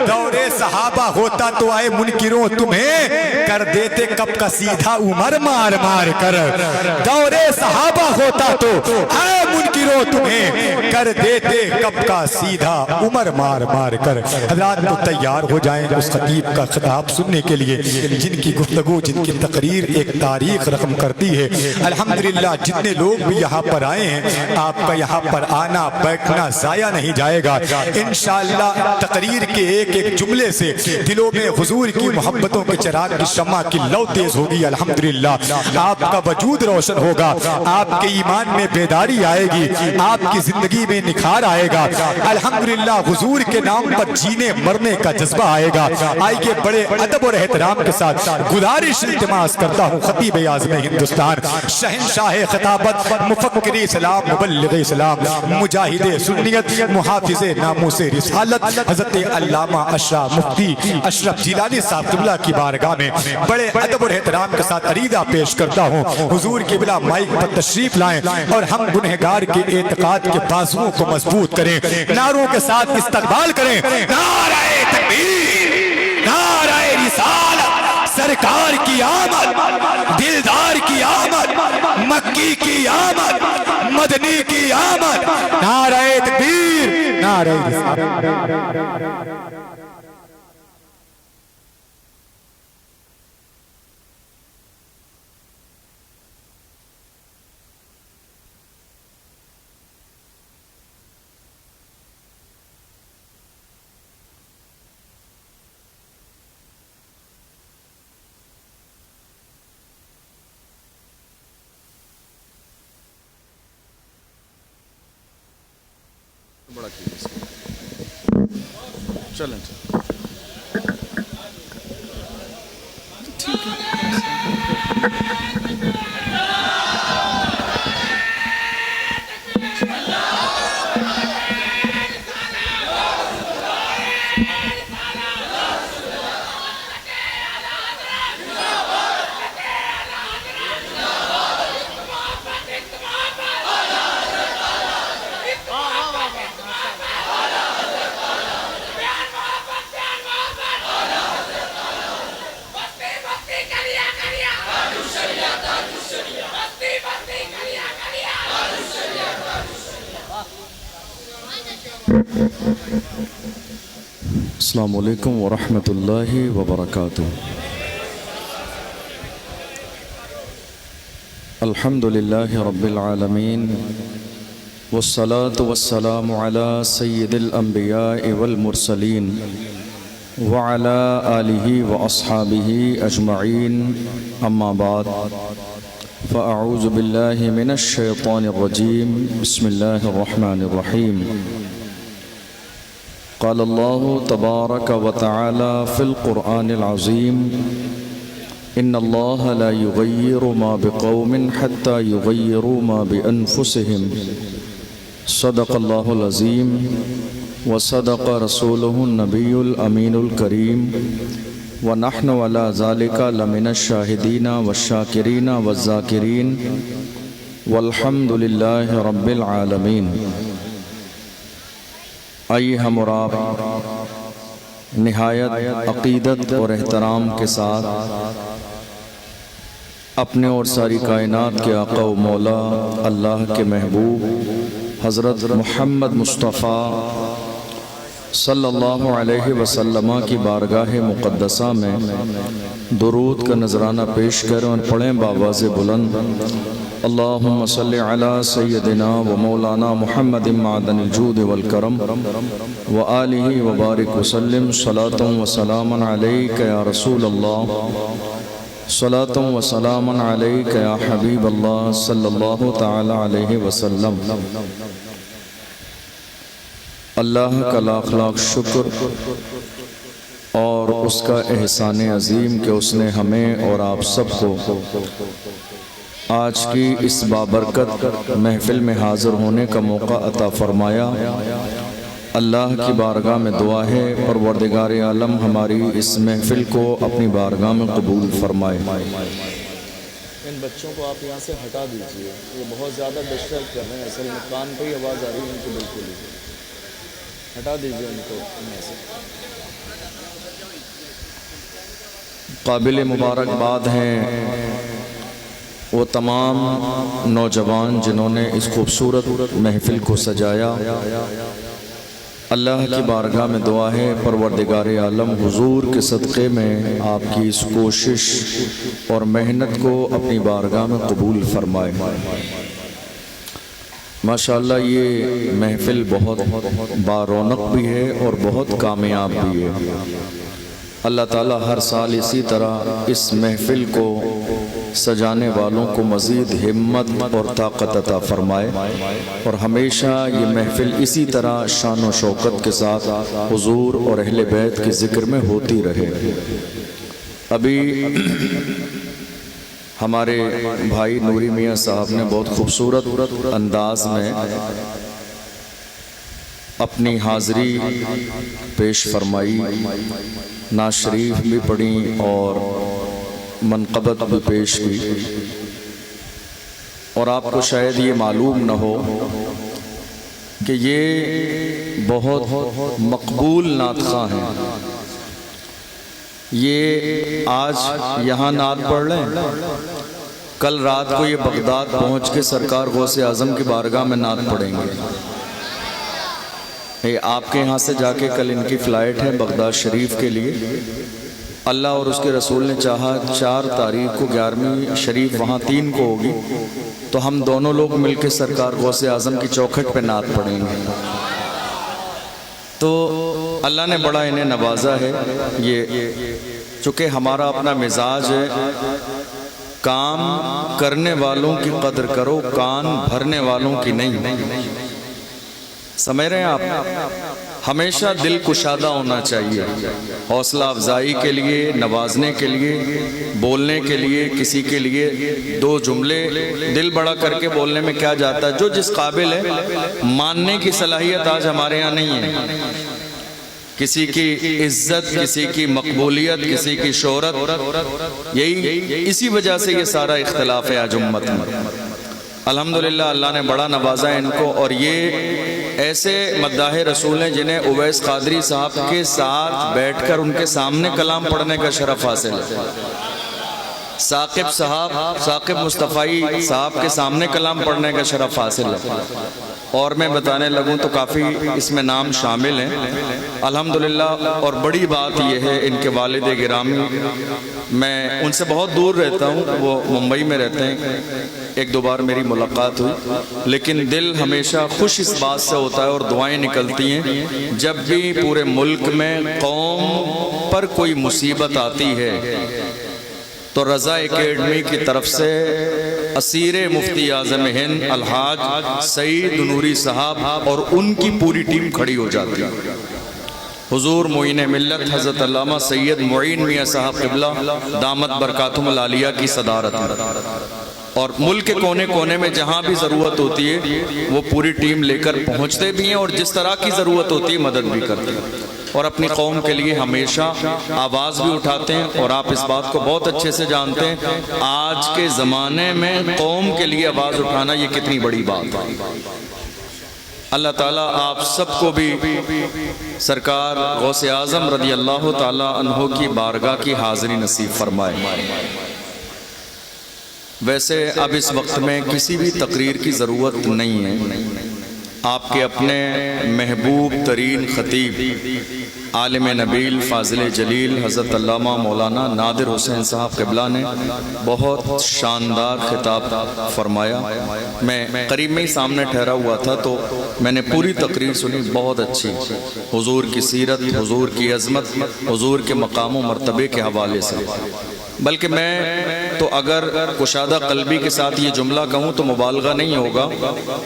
दौरे सहाबा होता तो आए मुनकिरों तुम्हें कर देते कब का सीधा उमर मार मार कर। दौरे सहाबा होता तो आए मुनकिरों तुम्हें कर देते कब का सीधा उमर मार मार कर। हज़रात तो तैयार हो जाएं उस खतीब का खिताब सुनने के लिए, जिनकी गुफ्तगू, जिनकी तकरीर एक तारीख रकम करती है। अल्हम्दुलिल्लाह जितने लोग भी यहाँ पर आए हैं, आपका यहाँ पर आना बैठना जाया नहीं जाएगा। इंशाअल्लाह तकरीर के एक एक जुमले से दिलों में हुजूर की मोहब्बतों के चिराग की शम्मा की लौ तेज होगी। अल्हम्दुलिल्लाह आपका वजूद रोशन होगा, आपके ईमान में बेदारी आएगी, आपकी जिंदगी में निखार आएगा। अल्हम्दुलिल्लाह हुजूर के नाम पर जीने मरने का जज्बा आएगा। आइए बड़े अदब और एहतराम के साथ गुजारिश इल्तिमास करता हूँ खतीब आज़म हिंदुस्तान, शहंशाह खिताबत, मुफक्किर इस्लाम, मुबल्लिग इस्लाम, मुजाहिद सुन्नियत, मुहाफिज नामूस रिसालत, हज़रत अल्लामा अशरफ मुफ्ती अशरफ जिलानी साहब क़िबला की बारगाह में बड़े अदब और एहतराम के साथ अरीदा पेश करता हूँ। हुजूर के बिला माइक पर तशरीफ लाएं और हम गुनहगार के एतकाद के बाजुओं को मजबूत करें, नारों के साथ इस्तकबाल करें। नारे तकबीर, नारे रिसालत, सरकार की आमद, दिलदार की आमद, मक्की की आमद, मदनी की आमद। नारे तकबीर, नारे रिसालत। बड़ा चलें ठीक है। अस्सलामु अलैकुम वरहमतुल्लाहि वबरकातुहू। अल्हम्दुलिल्लाहि रब्बिल आलमीन वस्सलातु वस्सलामु अला सय्यिदिल अंबिया'i वल मुरसलीन व अला आलिहि व अस्हाबिहि अजमईन, अम्मा बाद फ़अऊज़ु बिल्लाहि मिनश शैतानिर रजीम, बिस्मिल्लाहिर रहमानिर रहीम। क़ाल अल्लाहु तबारक व तआला फ़िल क़ुरआनिल अज़ीम, इन्नल्लाहा ला युग़य्यिरु मा बिक़ौमिन हत्ता युग़य्यिरु मा बिअन्फ़ुसिहिम। सदक़ल्लाहुल अज़ीम व सदक़ रसूलुहुन नबियुल अमीनुल करीम व नहनु अला ज़ालिका लमिनश शाहिदीना वश्शाकिरीना वज़्ज़ाकिरीन वल्हम्दुलिल्लाहि रब्बिल आलमीन। आइए हम और आप निहायत अक़ीदत और एहतराम के साथ अपने और सारी कायनात के आका व मौला अल्लाह के महबूब हज़रत मोहम्मद मुस्तफ़ा सल्लल्लाहु अलैहि वसल्लम की बारगाह मुक़द्दसा में दुरूद का नजराना पेश करें और पढ़ें बावाज़े बुलंद, अल्लाहुम्मा सल्लि अला सय्यदिना व मौलाना मुहम्मदिन मादनिल जूद वल करम व आलिहि व बारिक वसल्लिम। सलातुम व सलामन अलैका या रसूल अल्लाह, सलातुम व सलामन अलैका या हबीब अल्लाह सल्लल्लाहु तआला अलैहि वसल्लम। अल्लाह का लाख लाख शुक्र और उसका एहसान अजीम कि उसने हमें और आप सबको आज की इस बाबरकत महफिल में हाज़िर होने का मौका अता फरमाया। अल्लाह की बारगाह में दुआ है परवरदिगार आलम हमारी इस महफिल को अपनी बारगाह में कबूल फरमाए। इन बच्चों को आप यहाँ से हटा दीजिए, ये बहुत ज़्यादा डिस्टर्ब कर रहे हैं। असल में कान पे ही आवाज़ आ रही है इनकी, बिल्कुल ही हटा दीजिए उनको यहाँ से। काबिल मुबारकबाद हैं वो तमाम नौजवान जिन्होंने इस खूबसूरत महफिल को सजाया। अल्लाह की बारगाह में दुआ है परवरदिगार आलम हुजूर के सदक़े में आपकी इस कोशिश और मेहनत को अपनी बारगाह में कबूल फरमाए। माशाअल्लाह ये महफिल बहुत बारौनक भी है और बहुत कामयाब भी है। अल्लाह ताला हर साल इसी तरह इस महफिल को सजाने वालों को मज़ीद हिम्मत और ताकत अता फरमाए और हमेशा ये महफिल इसी तरह शान व शौकत के साथ हुजूर और अहले बैत के ज़िक्र में होती रहे। अभी हमारे भाई नूरी मियाँ साहब ने बहुत खूबसूरत अंदाज में अपनी हाज़री पेश फरमाई, नात शरीफ भी पढ़ी और मनक़बत भी पेश की। और आपको शायद ये मालूम न हो कि ये बहुत मकबूल नातख़ा हैं। ये आज यहाँ नात पढ़ लें, कल रात को ये बगदाद पहुँच के सरकार गौसे आज़म की बारगाह में नात पढ़ेंगे। आपके यहाँ से जाके कल इनकी फ़्लाइट है बगदाद शरीफ के लिए। अल्लाह और उसके रसूल ने चाहा 4 तारीख को 11वीं शरीफ वहाँ 3 को होगी, तो हम दोनों लोग मिलकर सरकार गौसे आज़म की चौखट पे नात पढ़ेंगे। तो अल्लाह ने बड़ा इन्हें नवाजा है। ये चूँकि हमारा अपना मिजाज है, काम करने वालों की कदर करो, कान भरने वालों की नहीं। समझ रहे हैं आप? हमेशा दिल कुशादा होना चाहिए, हौसला अफजाई के लिए, नवाजने के लिए, बोलने के लिए, किसी के लिए 2 जुमले दिल बड़ा करके बोलने में क्या जाता है। जो जिस काबिल है, मानने की सलाहियत आज हमारे यहाँ नहीं है। किसी की इज्जत, किसी की मकबूलियत, किसी की शोहरत, यही इसी वजह से ये सारा इख्तिलाफ है आज उम्मत में। अल्हम्दुलिल्लाह अल्लाह ने बड़ा नवाजा है इनको। और ये ऐसे मद्दाह रसूल हैं जिन्हें उवैस कादरी साहब के साथ बैठकर उनके सामने कलाम पढ़ने का शरफ हासिल है। साकिब मुस्तफ़ाई साहब के सामने कलाम पढ़ने का शरफ हासिल है। और मैं बताने लगूं तो काफ़ी इसमें नाम शामिल हैं अल्हम्दुलिल्लाह। और बड़ी बात यह है, इनके वालिद गिरामी, मैं उनसे बहुत दूर रहता हूं, वो मुंबई में रहते हैं। 1-2 बार मेरी मुलाकात हुई, लेकिन दिल हमेशा खुश इस बात से होता है और दुआएं निकलती हैं जब भी पूरे मुल्क में कौम पर कोई मुसीबत आती है तो रज़ा एकेडमी की तरफ से असीर मुफ्ती आज़म हिंद अलहाज सईद नूरी साहब और उनकी पूरी टीम खड़ी हो जाती है। हुजूर मोइन मिल्लत हज़रत अल्लामा सैयद मोइन मियाँ साहब क़िबला दामत बरकातुहुल आलिया की सदारत में, और मुल्क के कोने कोने में जहाँ भी ज़रूरत होती है वो पूरी टीम लेकर पहुँचते भी हैं और जिस तरह की ज़रूरत होती है मदद भी करते हैं और अपनी कौम के लिए हमेशा आवाज़ भी उठाते हैं। और आप इस बात को बहुत अच्छे से जानते हैं, आज के ज़माने में कौम के लिए आवाज़ उठाना ये कितनी बड़ी बात है। अल्लाह ताला आप सबको भी सरकार गौसे आज़म रज़ी अल्लाह ताला अन्हो की बारगाह की हाज़िरी नसीब फरमाए। वैसे अब इस वक्त में किसी भी तकरीर की ज़रूरत नहीं है। आपके अपने महबूब तरीन ख़तीब आलिम नबील फ़ाज़िल जलील हज़रत अल्लामा मौलाना नादिर हुसैन साहब क़िबला ने बहुत शानदार खिताब फरमाया। मैं करीब में ही सामने ठहरा हुआ था तो मैंने पूरी तकरीर सुनी, बहुत अच्छी। हुजूर की सीरत, हुजूर की अज़मत, हुजूर के मकाम व मर्तबे के हवाले से। बल्कि मैं तो अगर कुशादा कल्बी के साथ ये जुमला कहूँ तो मुबालगा नहीं होगा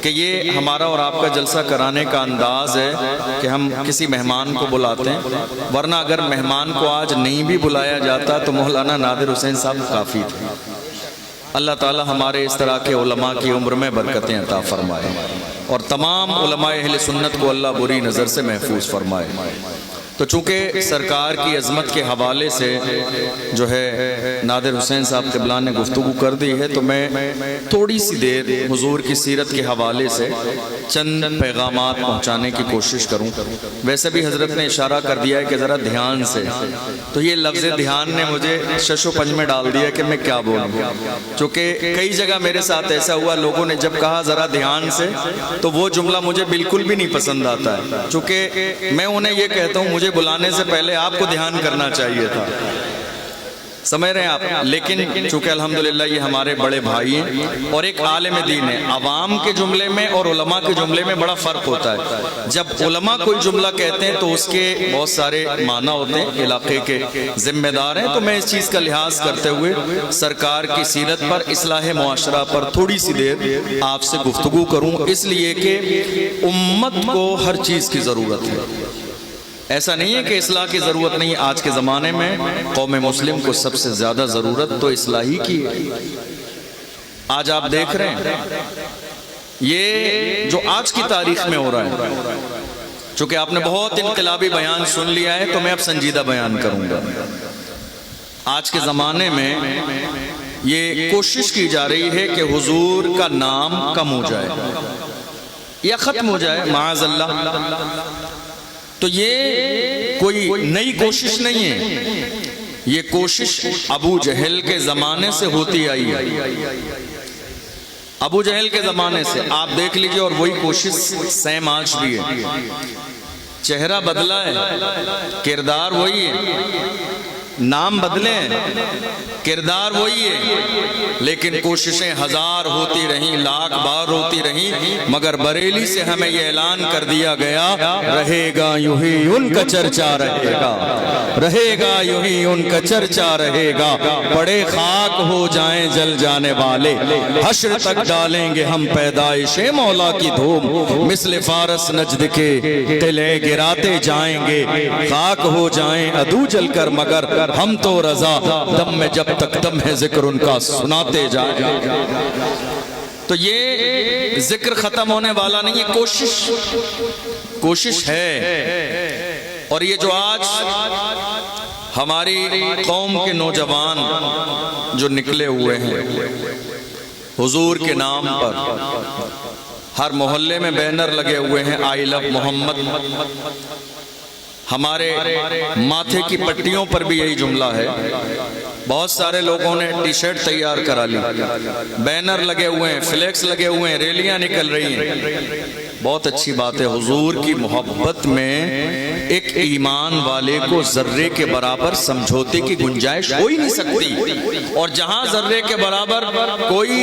कि ये हमारा और आपका जलसा कराने का अंदाज़ है कि हम किसी मेहमान को बुलाते हैं, वरना अगर मेहमान को आज नहीं भी बुलाया जाता तो मौलाना नादिर हुसैन साहब काफ़ी थे। अल्लाह ताला हमारे इस तरह के उलमा की उम्र में बरकतें अता फरमाए और तमाम उलमा अहले सुन्नत को अल्लाह बुरी नज़र से महफूज फरमाए। तो चूँकि सरकार की अज़मत के हवाले से जो है नादिर हुसैन साहब क़िबला ने गुफ्तगू कर दी है, तो मैं थोड़ी सी देर हुजूर की सीरत के हवाले से चंद पैगामात पहुँचाने की कोशिश करूँ। वैसे भी हज़रत ने इशारा कर दिया है कि ज़रा ध्यान से, तो ये लफ्ज़ ध्यान ने मुझे शशो पंज में डाल दिया कि मैं क्या बोलूँ। चूँकि कई जगह मेरे साथ ऐसा हुआ, लोगों ने जब कहा ज़रा ध्यान से, तो वो जुमला मुझे बिल्कुल भी नहीं पसंद आता है। चूँकि मैं उन्हें ये कहता हूँ, मुझे बुलाने से पहले आपको ध्यान करना चाहिए था, समझ रहे हैं आप। लेकिन चूंकि अल्हम्दुलिल्लाह ये हमारे बड़े भाई हैं और एक आलिम दीन है, अवाम के जुमले में और उलमा के जुमले में बड़ा फ़र्क होता है। जब उलमा कोई जुमला कहते हैं तो उसके बहुत सारे माना होते हैं, इलाके के जिम्मेदार हैं। तो मैं इस चीज़ का लिहाज करते हुए सरकार की सीरत पर, इस्लाह मुआशरा पर थोड़ी सी देर आपसे गुफ्तगू करूँ, इसलिए कि उम्मत को हर चीज़ की ज़रूरत है। ऐसा नहीं है कि इस्लाह की ज़रूरत नहीं। आज के ज़माने में कौम मुस्लिम को सबसे ज़्यादा ज़रूरत तो इस्लाही की है। आज आप देख रहे हैं ये जो आज की तारीख में हो रहा है, चूँकि आपने बहुत इनकलाबी बयान सुन लिया है, तो मैं अब संजीदा बयान करूँगा। आज के ज़माने में ये कोशिश की जा रही है कि हुजूर का नाम कम हो जाए या ख़त्म हो जाए, माअज़ल्लाह। तो ये कोई नई कोशिश नहीं है, ये कोशिश अबू जहल के ज़माने से होती आई है। अबू जहल के ज़माने से आप देख लीजिए, और वही कोशिश सेम आज भी है। चेहरा बदला है, किरदार वही है, नाम बदले, किरदार वही है, लेकिन कोशिशें हजार होती रहीं, लाख बार होती रहीं, मगर बरेली से हमें यह ऐलान कर दिया गया, रहेगा यूं ही उनका चर्चा रहेगा, रहेगा यूं ही उनका चर्चा रहेगा। बड़े खाक हो जाएं जल जाने वाले, हश्र तक डालेंगे हम पैदाइशे मौला की धूम, मिस्ल फारस नजद के किले गिराते जाएंगे। खाक हो जाएं अदू जल कर, मगर हम तो रजा दम में जब तक दम है जिक्र उनका सुनाते जाएं। तो ये जिक्र खत्म होने वाला नहीं, ये कोशिश है। और ये जो आज हमारी कौम के नौजवान जो निकले हुए हैं हुजूर के नाम पर, हर मोहल्ले में बैनर लगे हुए हैं, आई लव मोहम्मद। हमारे माथे की पट्टियों पर भी यही जुमला है। बहुत सारे लोगों ने टी शर्ट तैयार करा ली, बैनर लगे हुए हैं, फ्लैक्स लगे हुए हैं, रैलियां निकल रही हैं। बहुत अच्छी बात है। हुजूर की मोहब्बत में एक ईमान वाले को जर्रे के बराबर समझौते की गुंजाइश हो ही नहीं सकती। और जहां जर्रे के बराबर कोई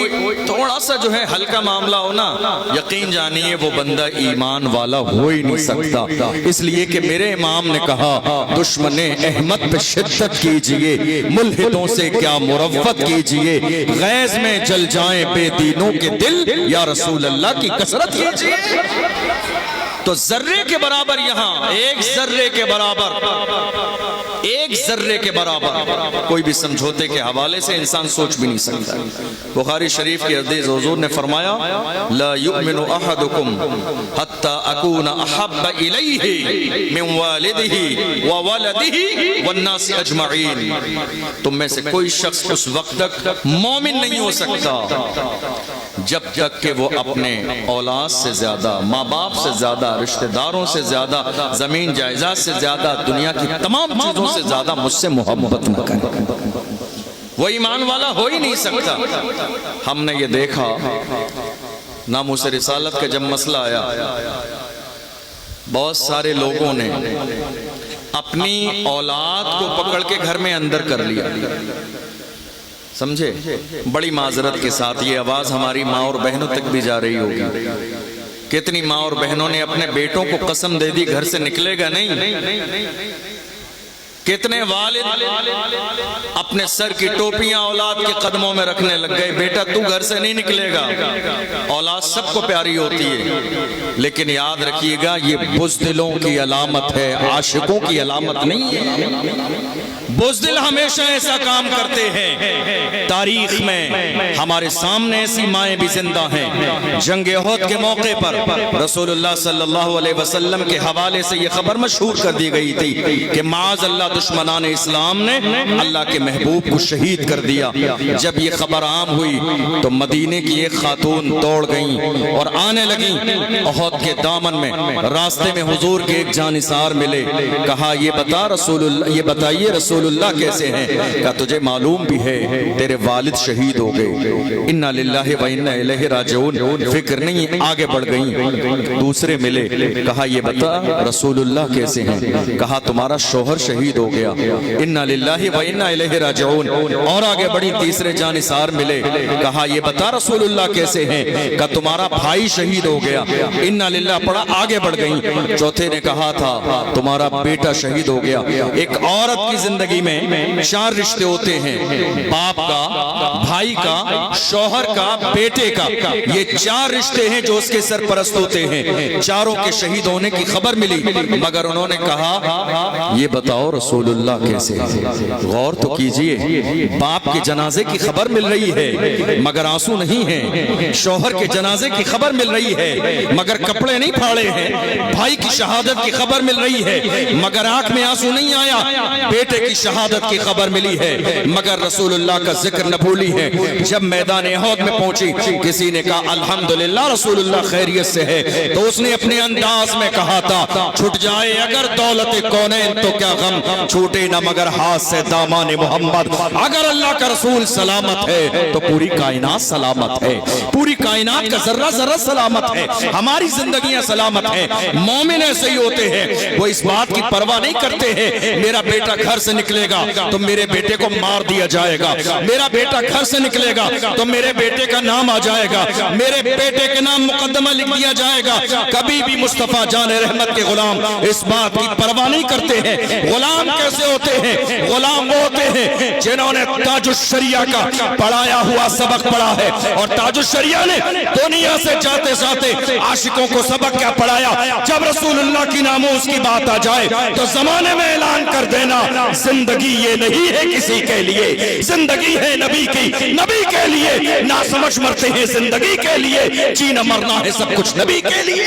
थोड़ा सा जो है हल्का मामला हो ना, यकीन जानिए वो बंदा ईमान वाला हो ही नहीं सकता। इसलिए कि मेरे इमाम ने कहा, दुश्मने अहमद पे शिद्दत कीजिए, मुल्हिदों से क्या मुरव्वत कीजिए, गैज़ में जल जाएं बेदीनों के दिल, या रसूल अल्लाह की कसरत कीजिए। तो जर्रे के बराबर, यहां एक जर्रे के बराबर, एक जर्रे के बराबर कोई भी समझौते के हवाले से इंसान सोच भी नहीं सकता। बुखारी शरीफ के हदीस हुजूर ने फरमाया, ला युमिनु अहदुकुम हत्ता अकूना अहब्बा इलैहि मिन वालिदिही व वलदिही वन्नास अजमईन। तुम में से कोई शख्स उस वक्त तक मोमिन नहीं हो सकता जब तक कि वो अपने औलाद से ज्यादा, माँ बाप से ज्यादा, रिश्तेदारों से ज्यादा, जमीन जायदाद से ज्यादा, दुनिया की तमाम चीजों से ज्यादा मुझसे मोहब्बत न करे। वो ईमान वाला हो ही नहीं सकता। हमने ये देखा नामूस रिसालत का जब मसला आया, बहुत सारे लोगों ने अपनी औलाद को पकड़ के घर में अंदर कर लिया। समझे, बड़ी माजरत के साथ ये आवाज हमारी माँ और बहनों तक भी जा रही होगी। कितनी माँ और बहनों ने अपने बेटों को कसम दे दी घर से निकलेगा नहीं। कितने वालिद अपने सर की टोपियां औलाद के कदमों में रखने लग गए, बेटा तू घर से नहीं निकलेगा। औलाद सबको प्यारी होती है, लेकिन याद रखिएगा ये बुज़दिलों की अलामत है, आशिकों की अलामत नहीं है। बुज़दिल हमेशा ऐसा काम करते हैं। तारीख में हमारे सामने ऐसी माएँ भी जिंदा हैं। जंग उहद के मौके पर रसूलुल्लाह सल्लल्लाहु अलैहि वसल्लम के हवाले से ये खबर मशहूर कर दी गई थी कि माज़ अल्लाह दुश्मनान इस्लाम ने अल्लाह के महबूब को शहीद कर दिया। जब ये खबर आम हुई तो मदीने की एक खातून दौड़ गई और आने लगी। उहद के दामन में रास्ते में हुजूर के एक जानिसार मिले। कहा ये बता रसूलुल्लाह, ये बताइए रसूलुल्लाह कैसे हैं? कहा तुझे मालूम भी है तेरे वालिद शहीद हो गए। इन्ना लिल्लाहि व इन्ना इलैहि राजिऊन। फिक्र नहीं, आगे बढ़ गई। दूसरे मिले, कहा ये बता रसूलुल्लाह कैसे हैं? कहा तुम्हारा शौहर शहीद हो गया। इन्ना लिल्लाहि व इन्ना इलैहि राजिऊन। और आगे बढ़ी, तीसरे जानिसार मिले, कहा ये बता रसूलुल्लाह कैसे हैं? कहा तुम्हारा भाई शहीद हो गया। इन्ना लिल्लाह पढ़ा, आगे बढ़ गई। चौथे ने कहा था तुम्हारा बेटा शहीद हो गया। एक औरत की जिंदगी में 4 रिश्ते होते हैं, बाप का, भाई का, शौहर का, बेटे का। ये 4 रिश्ते हैं जो उसके सरपरस्त होते हैं। चारों के शहीद होने की खबर मिली, मगर उन्होंने कहा ये बताओ रसूलुल्लाह कैसे हैं? गौर तो कीजिए, बाप के जनाजे की खबर मिल रही है मगर आंसू नहीं है। शौहर के जनाजे की खबर मिल रही है मगर कपड़े नहीं फाड़े हैं। भाई की शहादत की खबर मिल रही है मगर आंख में आंसू नहीं आया। बेटे की शहादत की खबर मिली है मगर रसूलुल्लाह का जिक्र न भूली है। जब मैदान उहद में पहुंची, किसी ने कहा अल्हम्दुलिल्लाह रसूलुल्लाह खैरियत से है, तो उसने अपने अंदाज में कहा था छूट जाए अगर दौलत कौनैन तो क्या गम, छूटे न मगर हाथ से दामान मोहम्मद। अगर अल्लाह का रसूल सलामत है तो पूरी कायनात सलामत है। पूरी कायनात का जर्रा जर्रा सलामत है। हमारी जिंदगियां सलामत है। मोमिन ऐसे ही होते हैं, वो इस बात की परवाह नहीं करते हैं मेरा बेटा घर से निकलेगा तो मेरे बेटे को मार दिया जाएगा, मेरा बेटा घर से निकलेगा तो मेरे बेटे का नाम आ जाएगा, मेरे बेटे के नाम मुकदमा लिख दिया जाएगा। कभी भी मुस्तफा जान रहमत के गुलाम इस बात की परवाह नहीं करते हैं। गुलाम कैसे होते हैं? गुलाम वो होते हैं जिन्होंने ताजुश्शरिया का पढ़ाया हुआ सबक पढ़ा है। और ताजुश्शरिया ने दुनिया से जाते जाते आशिकों को सबक क्या पढ़ाया? जब रसूलुल्लाह की नामूस की बात आ जाए तो जमाने में ऐलान कर देना जिंदगी ये नहीं है किसी के लिए, जिंदगी है नबी की, नबी के लिए। ना समझ मरते हैं जिंदगी के लिए, जीना मरना है सब कुछ नबी के लिए।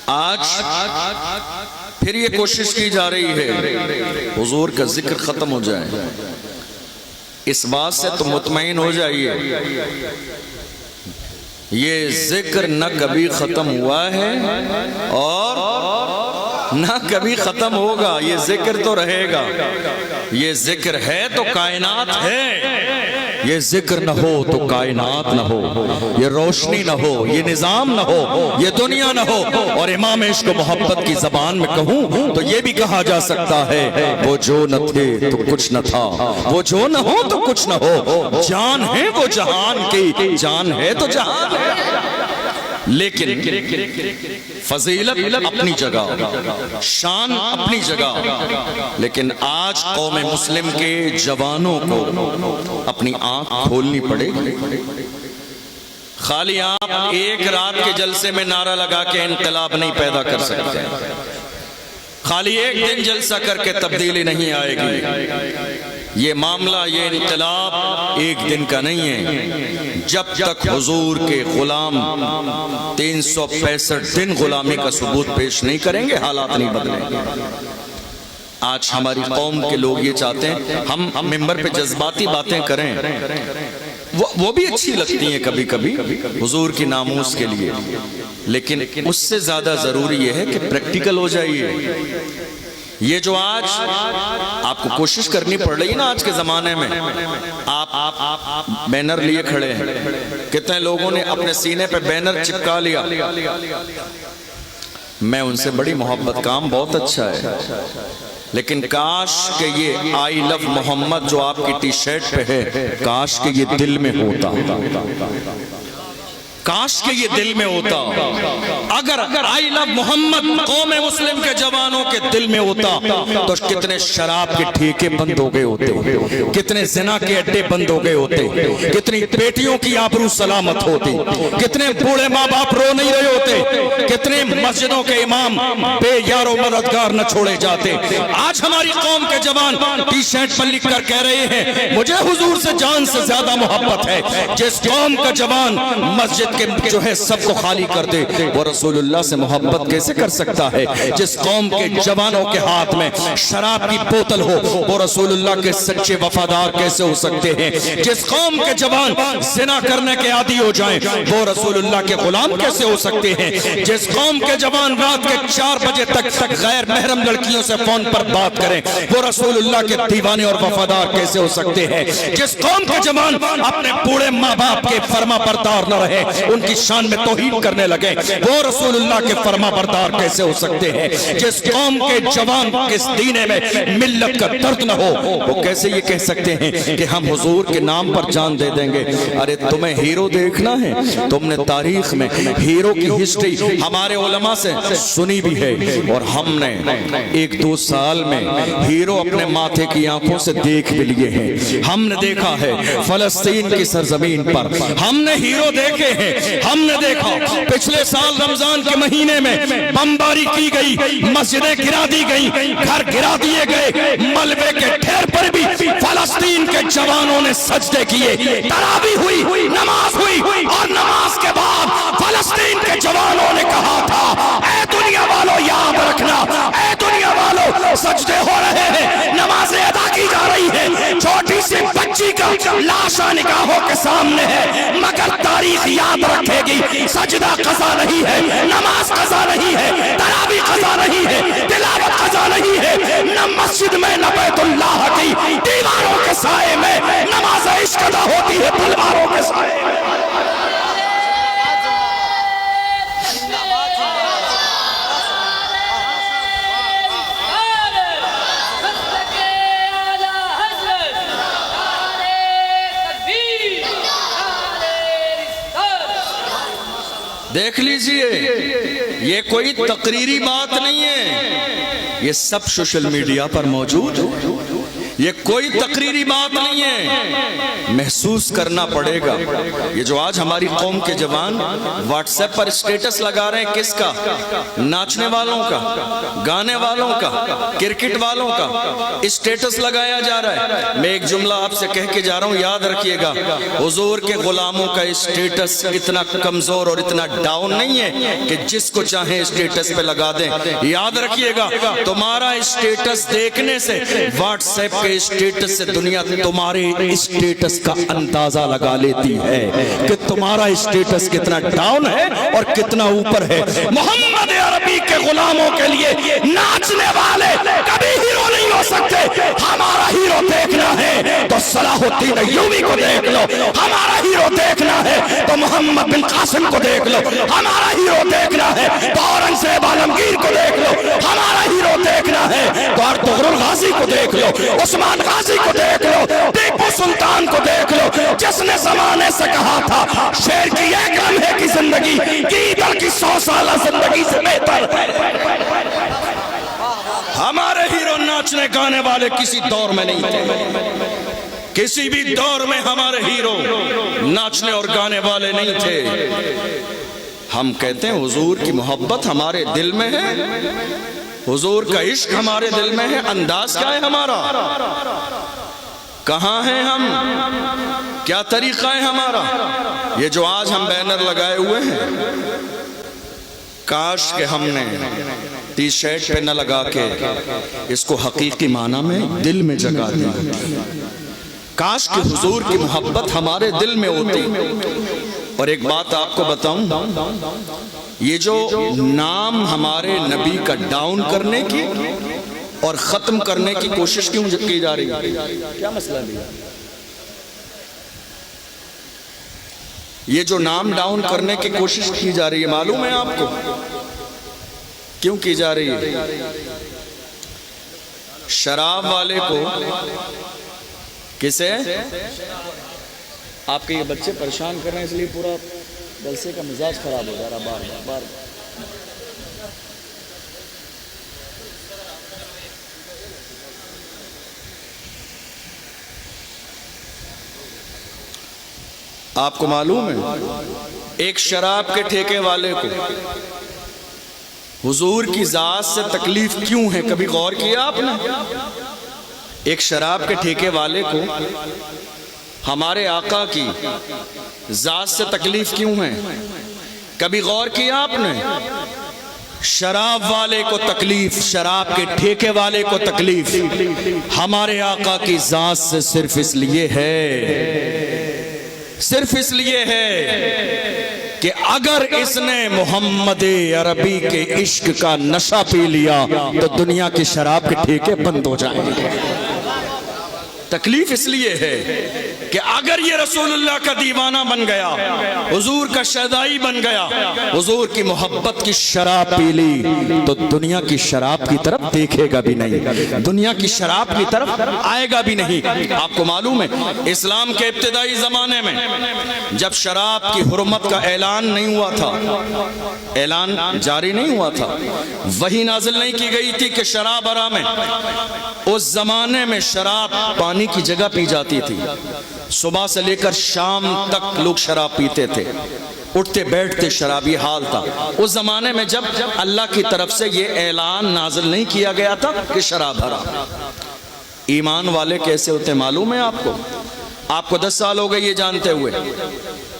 आज फिर ये कोशिश की जा रही है हुजूर का जिक्र खत्म हो जाए। इस बात से तो मुतमईन हो जाइए, ये जिक्र न कभी खत्म हुआ है और न कभी खत्म होगा। ये जिक्र तो रहेगा। ये जिक्र है तो कायनात है, ये जिक्र न हो तो कायनात न हो, ये रोशनी न हो, ये निजाम न हो, ये दुनिया न हो। और इमाम इश्क मोहब्बत की जबान में कहूँ तो ये भी कहा जा सकता है वो जो न थे तो कुछ न था, वो जो न हो तो कुछ न हो। जान है वो जहान की, जान है तो जहान है। लेकिन फजीलत अपनी जगह, शान अपनी जगह, लेकिन आज कौम मुस्लिम के जवानों को अपनी आंख खोलनी पड़ेगी। खाली आप एक रात के जलसे में नारा लगा के इनकलाब नहीं पैदा कर सकते, खाली एक दिन जलसा करके तब्दीली नहीं आएगी। ये मामला, ये इनकलाब एक दिन का नहीं है। जब तक हुजूर के गुलाम 365 दिन गुलामी का सबूत पेश नहीं करेंगे, हालात नहीं बदलेंगे। आज हमारी कौम के लोग ये चाहते हैं हम मिंबर पे जज्बाती बातें करें, वो भी अच्छी लगती हैं कभी कभी हुजूर की नामूस के लिए, लेकिन उससे ज्यादा जरूरी ये है कि प्रैक्टिकल हो जाइए। ये जो आज आपको कोशिश करनी पड़ रही है ना, आज के जमाने में आप बैनर लिए खड़े हैं, कितने लोगों ने अपने सीने पे बैनर चिपका लिया। मैं उनसे बड़ी मोहब्बत, काम बहुत अच्छा है, लेकिन काश के ये आई लव मोहम्मद जो आपकी टी शर्ट पे है, काश के ये दिल में होता। काश के ये दिल में होता, अगर आई लव मोहम्मद कौम मुस्लिम के जवानों के दिल में होता तो कितने शराब के ठेके बंद हो गए होते, कितने जिना के अड्डे बंद हो गए होते, कितनी बेटियों की आबरू सलामत होती, कितने बूढ़े माँ बाप रो नहीं रहे होते, कितने मस्जिदों के इमाम बेयारो मददगार न छोड़े जाते। आज हमारी कौम के जवान टी शर्ट पर लिख कर कह रहे हैं मुझे हुजूर से जान से ज्यादा मोहब्बत है। जिस कौम का जवान मस्जिद के जो है सबको खाली कर दे वो रसूलुल्लाह से मोहब्बत कैसे कर सकता है? जिस कौम के जवानों के हाथ में शराब की बोतल हो वो रसूलुल्लाह के सच्चे वफादार कैसे हो सकते हैं? जिस कौम के जवान जिना करने के आदी हो जाएं वो रसूलुल्लाह के गुलाम कैसे हो सकते हैं? जिस कौम के जवान रात के 4 बजे तक गैर महरम लड़कियों से फोन पर बात करें वो रसूलुल्लाह के दीवाने और वफादार कैसे हो सकते हैं? जिस कौम के जवान अपने बूढ़े माँ बाप के फर्मा बरदार न रहे, उनकी शान में तौहीन करने लगे वो रसूलुल्लाह के फर्मा बरदार कैसे हो सकते हैं? जिस कौम के जवान किस दीने में मिल्लत का दर्द न हो वो कैसे ये कह सकते हैं कि हम हुजूर के नाम पर जान दे देंगे? अरे तुम्हें हीरो देखना है, तुमने तारीख में हीरो की हिस्ट्री हमारे उलमा से सुनी भी है और हमने 1-2 साल में हीरो अपने माथे की आंखों से देख भी लिए हैं। हमने देखा है फलस्तीन की सरजमीन पर हमने हीरो देखे हैं। हमने देखा पिछले साल रमजान के महीने में बमबारी की गई, मस्जिदें गिरा दी गई, घर गिरा दिए गए, मलबे के ढेर पर भी फलस्तीन के जवानों ने सजदे किए, तरावी हुई, नमाज हुई और नमाज के बाद फलस्तीन के जवानों ने कहा था ऐ दुनिया वालों याद रखना, ऐ दुनिया वालों सजदे हो रहे हैं, नमाजें अदा की जा रही है, छोटी सी बच्ची का लाशा निगाहों के सामने है, मगर तारीख याद रखेगी सजदा कज़ा नहीं है, नमाज कज़ा नहीं है, तरावी कज़ा नहीं है, तिलावत कज़ा नहीं है, न मस्जिद में न बैतुल्लाह की दीवारों के साए में नमाज इश्क अदा होती है, तलवारों के साए में। देख लीजिए ये कोई तकरीरी बात नहीं है, ये सब सोशल मीडिया पर मौजूद है, ये कोई तकरीरी बात नहीं है, महसूस करना पड़ेगा। ये जो आज हमारी कौम के जवान व्हाट्सएप पर स्टेटस लगा रहे हैं, किसका? नाचने वालों का, गाने वालों का, क्रिकेट वालों का स्टेटस लगाया जा रहा है। मैं एक जुमला आपसे कह के जा रहा हूं, याद रखिएगा, हुजूर के गुलामों का स्टेटस इतना कमजोर और इतना डाउन नहीं है कि जिसको चाहे स्टेटस पे लगा दें। याद रखिएगा, तुम्हारा स्टेटस देखने से, व्हाट्सएप के स्टेटस से दुनिया तुम्हारे स्टेटस का अंदाजा लगा लेती है कि तुम्हारा स्टेटस कितना डाउन है और कितना ऊपर है। मोहम्मद अरबी के गुलामों के लिए नाचने वाले कभी हीरो नहीं हो सकते। हमारा हीरो देखना है तो सलाहुद्दीन अय्यूबी को देख लो, हमारा हीरो देखना है तो मोहम्मद बिन कासिम को देख लो, हमारा हीरो देखना है तो औरंगजेब आलमगीर को देख लो, हमारा हीरो देखना है तो अर्तुगरुल गाजी को देख लो, उस्मान गाजी को देख लो, टीपू सुल्तान को देख लो, जिसने जमाने से कहा था शेर की एक लम्हे की जिंदगी गीदड़ की 100 साल जिंदगी से बेहतर है। हमारे हीरो नाचने गाने वाले किसी दौर में नहीं थे, किसी भी दौर में हमारे हीरो नाचने और गाने वाले नहीं थे। हम कहते हैं हुजूर की मोहब्बत हमारे दिल में है, हुजूर का इश्क हमारे दिल में है। अंदाज क्या है हमारा? कहाँ हैं हम? क्या तरीका है हमारा? ये जो आज हम बैनर लगाए हुए हैं, काश के हमने टी शर्ट पे न लगा के इसको हकीकी माना में दिल में जगा दिया। काश कि हुजूर की मोहब्बत हमारे दिल में होती। और एक बात आपको बताऊं, ये जो नाम हमारे नबी का डाउन करने की और खत्म करने की कोशिश क्यों की जा रही है? क्या मसला है? ये जो नाम डाउन करने की कोशिश की जा रही है, मालूम है आपको क्यों की जा रही है? शराब वाले को, किसे? आपके ये बच्चे परेशान कर रहे हैं इसलिए पूरा जलसे का मिजाज ख़राब हो जा रहा बार बार बार। आपको मालूम है एक शराब के ठेके वाले को हुजूर की जात से तकलीफ क्यों है, कभी गौर किया आपने? एक शराब के ठेके वाले को हमारे आका की जात से तकलीफ क्यों है, कभी गौर किया आपने? शराब वाले को तकलीफ, शराब के ठेके वाले को तकलीफ हमारे आका की जात से सिर्फ इसलिए है कि अगर इसने मोहम्मद अरबी के इश्क का नशा पी लिया तो दुनिया की शराब के ठेके बंद हो जाएंगे। तकलीफ इसलिए है कि अगर ये रसूलुल्लाह का दीवाना बन गया, हुजूर का शहदाई बन गया, हुजूर की मोहब्बत की शराब पी ली तो दुनिया की शराब की तरफ देखेगा भी नहीं, दुनिया की शराब की तरफ आएगा भी नहीं। आपको मालूम है इस्लाम के इब्तिदाई जमाने में जब शराब की हुर्मत का ऐलान नहीं हुआ था, ऐलान जारी नहीं हुआ था, वही नाजिल नहीं की गई थी कि शराब हराम है। उस जमाने में शराब पानी की जगह पी जाती थी। सुबह से लेकर शाम तक लोग शराब पीते थे, उठते बैठते शराबी हाल था। उस जमाने में जब अल्लाह की तरफ से ये ऐलान नाजिल नहीं किया गया था कि शराब हराम। ईमान वाले कैसे होते मालूम है आपको? आपको 10 साल हो गए ये जानते हुए।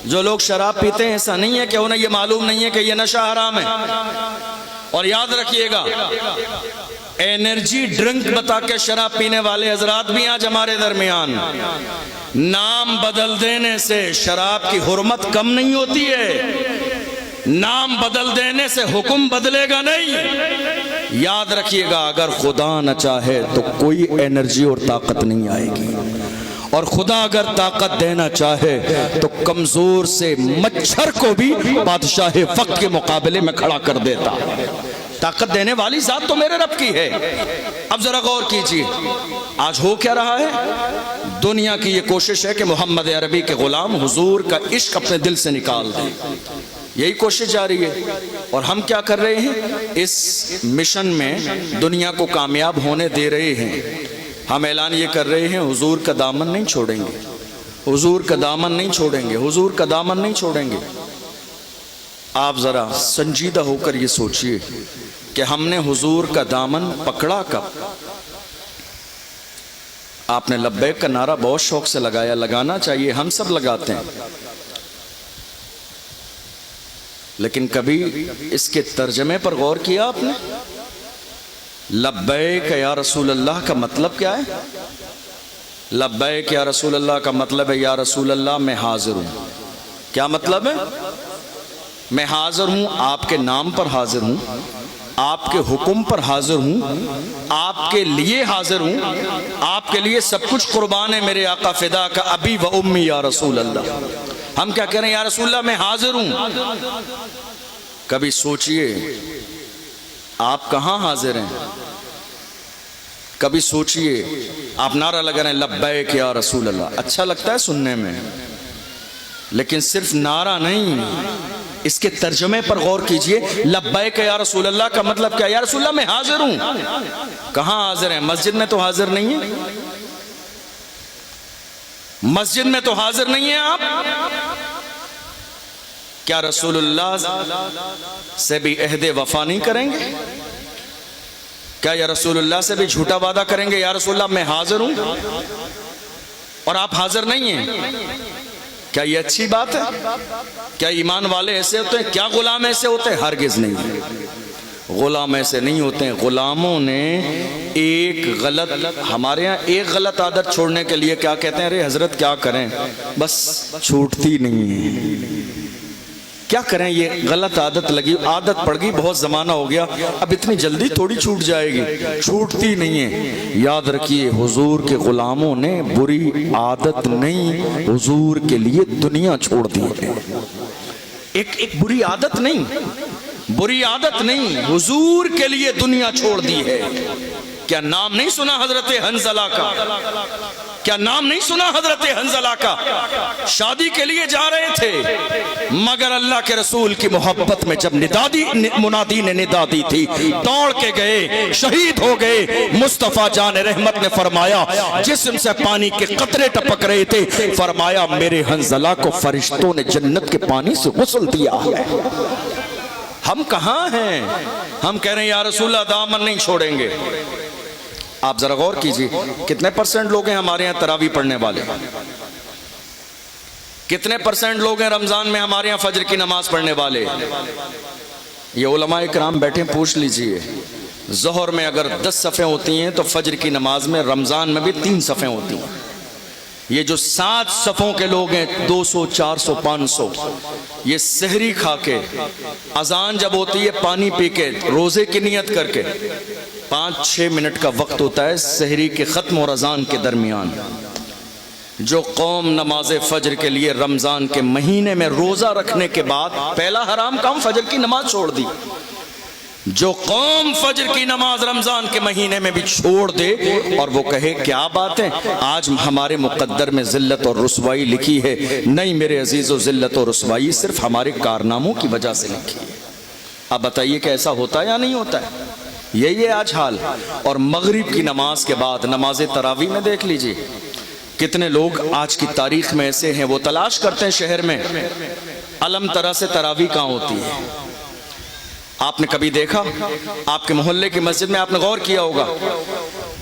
जो लोग शराब पीते हैं ऐसा नहीं है कि उन्हें ये मालूम नहीं है कि ये नशा हराम है। और याद रखिएगा एनर्जी ड्रिंक बता के शराब पीने वाले हजरात भी आज हमारे दरमियान। नाम बदल देने से शराब की हुर्मत कम नहीं होती है, नाम बदल देने से हुक्म बदलेगा नहीं। याद रखिएगा अगर खुदा न चाहे तो कोई एनर्जी और ताकत नहीं आएगी, और खुदा अगर ताकत देना चाहे तो कमजोर से मच्छर को भी बादशाह वक्त के मुकाबले में खड़ा कर देता। ताकत देने वाली जात तो मेरे रब की है। अब जरा गौर कीजिए आज हो क्या रहा है। दुनिया की ये कोशिश है कि मोहम्मद अरबी के गुलाम हुजूर का इश्क अपने दिल से निकाल दें, यही कोशिश जारी है। और हम क्या कर रहे हैं, इस मिशन में दुनिया को कामयाब होने दे रहे हैं। हम ऐलान ये कर रहे हैं हुजूर का दामन नहीं छोड़ेंगे, हुजूर का दामन नहीं छोड़ेंगे, हुजूर का दामन नहीं छोड़ेंगे। आप जरा संजीदा होकर ये सोचिए कि हमने हुजूर का दामन पकड़ा कब? आपने लब्बैक का नारा बहुत शौक से लगाया, लगाना चाहिए, हम सब लगाते हैं, लेकिन कभी इसके तर्जमे पर गौर किया आपने? लब्बैक या रसूल अल्लाह का मतलब क्या है? लब्बैक या रसूल अल्लाह का मतलब है या रसूल अल्लाह मैं हाजिर हूं। क्या मतलब है? मैं हाजिर हूं, आपके नाम पर हाजिर हूं, आपके हुक्म पर हाजिर हूं, आपके लिए हाजिर हूं, आपके लिए सब कुछ कुर्बान है मेरे आका फिदा का अबी व उम्मी या रसूल अल्लाह। हम क्या कह रहे हैं? या रसूल अल्लाह मैं हाजिर हूं। कभी सोचिए आप कहां हाजिर हैं? कभी सोचिए आप नारा लगा रहे हैं लब्बैक या रसूल अल्लाह। अच्छा लगता है सुनने में, लेकिन सिर्फ नारा नहीं, इसके तर्जमे पर गौर कीजिए। लब्बैक या रसूल अल्लाह का मतलब क्या? या रसूल अल्लाह मैं हाजिर हूं। कहां हाजिर है? मस्जिद में तो हाजिर नहीं है, मस्जिद में तो हाजिर नहीं है आप। क्या रसूलुल्लाह से भी अहदे वफा नहीं करेंगे? क्या या रसूलुल्लाह से भी झूठा वादा करेंगे? या रसूलुल्लाह मैं हाजिर हूं और आप हाजिर नहीं हैं। क्या ये अच्छी बात है? क्या ईमान वाले ऐसे होते हैं? क्या गुलाम ऐसे होते हैं? हरगिज नहीं, गुलाम ऐसे नहीं होते हैं। गुलामों ने एक गलत, हमारे यहाँ एक गलत आदत छोड़ने के लिए क्या कहते हैं? अरे हजरत क्या करें, बस छूटती नहीं है। क्या करें, ये गलत आदत लगी, आदत पड़ गई, बहुत ज़माना हो गया, अब इतनी जल्दी थोड़ी छूट जाएगी, छूटती नहीं है। याद रखिए हुजूर के गुलामों ने बुरी आदत नहीं, हुजूर के लिए दुनिया छोड़ दी है। एक बुरी आदत नहीं, बुरी आदत नहीं, हुजूर के लिए दुनिया छोड़ दी है। क्या नाम नहीं सुना हजरत हंजला का? क्या नाम नहीं सुना हजरत हंजला का? शादी के लिए जा रहे थे, मगर अल्लाह के रसूल की मोहब्बत में जब मुनादी ने निदा दी थी, दौड़ के गए, शहीद हो गए। मुस्तफा जान रहमत ने फरमाया, जिस्म से पानी के कतरे टपक रहे थे, फरमाया मेरे हंजला को फरिश्तों ने जन्नत के पानी से गुस्ल दिया है। हम कहां हैं? हम कह रहे हैं या रसूलल्लाह दामन नहीं छोड़ेंगे। आप जरा गौर कीजिए, कितने परसेंट लोग हैं हमारे यहां तरावी पढ़ने वाले? कितने परसेंट लोग हैं रमजान में हमारे यहां फजर की नमाज पढ़ने वाले? ये उलमा इकराम बैठे, पूछ लीजिए। जोहर में अगर 10 सफ़े होती हैं तो फजर की नमाज में रमजान में भी 3 सफ़े होती हैं। ये जो 7 सफ़ों के लोग हैं, 200, 400, 500, ये सहरी खा के, अजान जब होती है पानी पी के, रोजे की नियत करके, 5-6 मिनट का वक्त होता है सहरी के ख़त्म और अजान के दरमियान। जो कौम नमाज फजर के लिए रमज़ान के महीने में रोज़ा रखने के बाद पहला हराम काम फजर की नमाज छोड़ दी, जो कौम फजर की नमाज रमज़ान के महीने में भी छोड़ दे और वो कहे क्या बात है, आज हमारे मुकद्दर में ज़िल्लत और रुसवाई लिखी है। नहीं मेरे अजीज़ों, ज़िल्लत और रुसवाई सिर्फ हमारे कारनामों की वजह से लिखी है। अब बताइए कि ऐसा होता है या नहीं होता है? यही है आज हाल। और मगरिब की नमाज के बाद नमाज तरावी में देख लीजिए, कितने लोग आज की तारीख में ऐसे हैं, वो तलाश करते हैं शहर में अलम तरह से तरावी कहाँ होती है। आपने कभी देखा? आपके मोहल्ले की मस्जिद में आपने गौर किया होगा,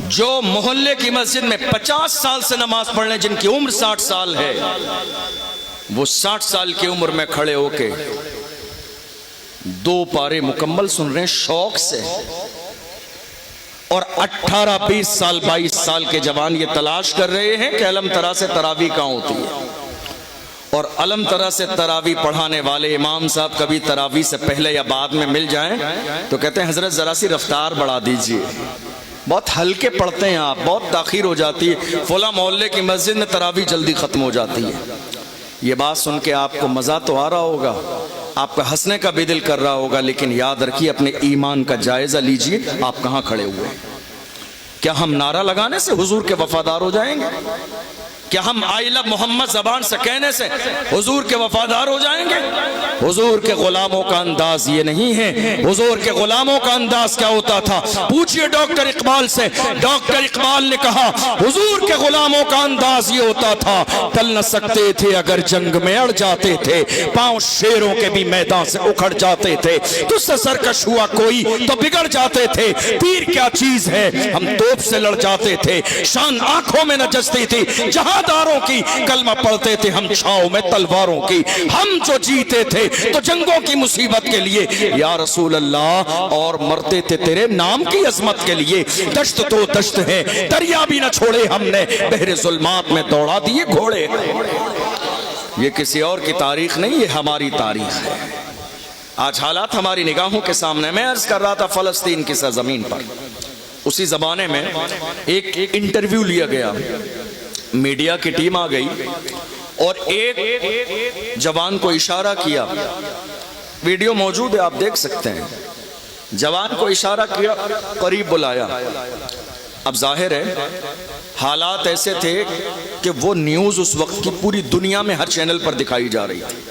जो मोहल्ले की मस्जिद में 50 साल से नमाज पढ़ रहे, जिनकी उम्र 60 साल है, वो 60 साल की उम्र में खड़े होके 2 पारे मुकम्मल सुन रहे हैं शौक से। और 18, 20 साल, 22 साल के जवान ये तलाश कर रहे हैं कि अलम तरह से तरावी कहाँ होती है। और अलम तरह से तरावी पढ़ाने वाले इमाम साहब कभी तरावी से पहले या बाद में मिल जाएं तो कहते हैं हजरत जरा सी रफ्तार बढ़ा दीजिए, बहुत हल्के पढ़ते हैं आप, बहुत ताखीर हो जाती है, फला मोहल्ले की मस्जिद में तरावी जल्दी खत्म हो जाती है। ये बात सुन के आपको मजा तो आ रहा होगा, आपका हंसने का भी दिल कर रहा होगा, लेकिन याद रखिए अपने ईमान का जायजा लीजिए, आप कहां खड़े हुए। क्या हम नारा लगाने से हुजूर के वफादार हो जाएंगे? क्या हम आई लव मोहम्मद जबान से कहने से हुजूर के वफादार हो जाएंगे? हुजूर के गुलामों का अंदाज ये नहीं है। हुजूर के गुलामों का अंदाज क्या होता था? पूछिए डॉक्टर इकबाल से। डॉक्टर इकबाल ने कहा हुजूर के गुलामों का अंदाज ये होता था, टल न सकते थे अगर जंग में अड़ जाते थे, पांव शेरों के भी मैदान से उखड़ जाते थे, तुझसे सरकश हुआ कोई तो बिगड़ जाते थे, तीर क्या चीज है हम तोप से लड़ जाते थे, शान आंखों में न जचती थी जहादारों की, कलमा पढ़ते थे हम छाओ में तलवारों की, हम जो जीते थे तो जंगों की मुसीबत के लिए या रसूल अल्लाह, और मरते थे तेरे नाम की अजमत के लिए। दश्त तो दश्त है, दरिया भी न छोड़े हमने, बहरे जुल्मात में दौड़ा दिए घोड़े। ये किसी और की तारीख नहीं, ये हमारी तारीख है। आज हालात हमारी निगाहों के सामने। मैं अर्ज कर रहा था फलस्तीन की सरजमीन पर, उसी जमाने में एक इंटरव्यू लिया गया, मीडिया की टीम आ गई और एक जवान को इशारा किया, वीडियो मौजूद है आप देख सकते हैं, जवान को इशारा किया, करीब बुलाया। अब जाहिर है हालात ऐसे थे कि वो न्यूज़ उस वक्त की पूरी दुनिया में हर चैनल पर दिखाई जा रही थी।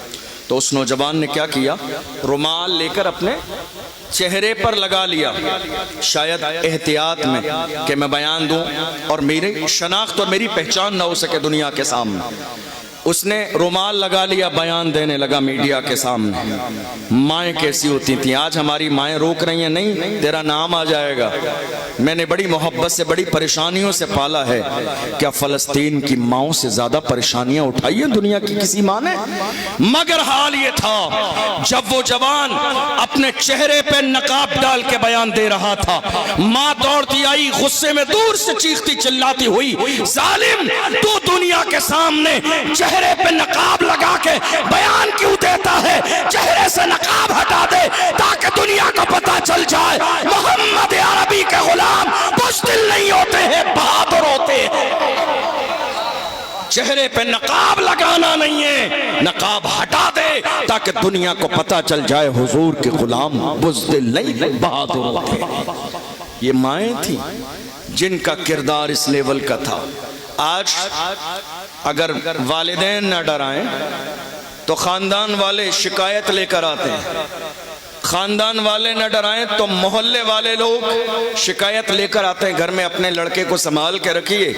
तो उस नौजवान ने क्या किया, रुमाल लेकर अपने चेहरे पर लगा लिया, शायद एहतियात में कि मैं बयान दूं और मेरी शनाख्त और मेरी पहचान ना हो सके दुनिया के सामने। उसने रुमाल लगा लिया, बयान देने लगा मीडिया के सामने। माएँ कैसी होती थी, आज हमारी माएँ रोक रही हैं, नहीं तेरा नाम आ जाएगा, मैंने बड़ी मोहब्बत से बड़ी परेशानियों से पाला है। क्या फलस्तीन की माओं से ज्यादा परेशानियां उठाई हैं दुनिया की किसी माँ ने? मगर हाल ये था, जब वो जवान अपने चेहरे पे नकाब डाल के बयान दे रहा था, माँ दौड़ती आई, गुस्से में दूर से चीखती चिल्लाती हुई, जालिम तू दुनिया के सामने चेहरे पे नकाब लगा के बयान क्यों देता है? चेहरे से नकाब हटा दे ताकि दुनिया को पता चल जाए मोहम्मद अरबी के गुलाम बुज़दिल नहीं होते हैं, बहादुर होते हैं। चेहरे पे नकाब लगाना नहीं है, नकाब हटा दे ताकि दुनिया को पता चल जाए हुजूर के गुलाम बुज़दिल नहीं बहादुर होते हैं। ये माएँ थी जिनका किरदार इस लेवल का था। आज अगर वालिदैन न डराएं तो खानदान वाले शिकायत लेकर आते हैं, खानदान वाले न डराएं तो मोहल्ले वाले लोग शिकायत लेकर आते हैं घर में अपने लड़के को संभाल के रखिए,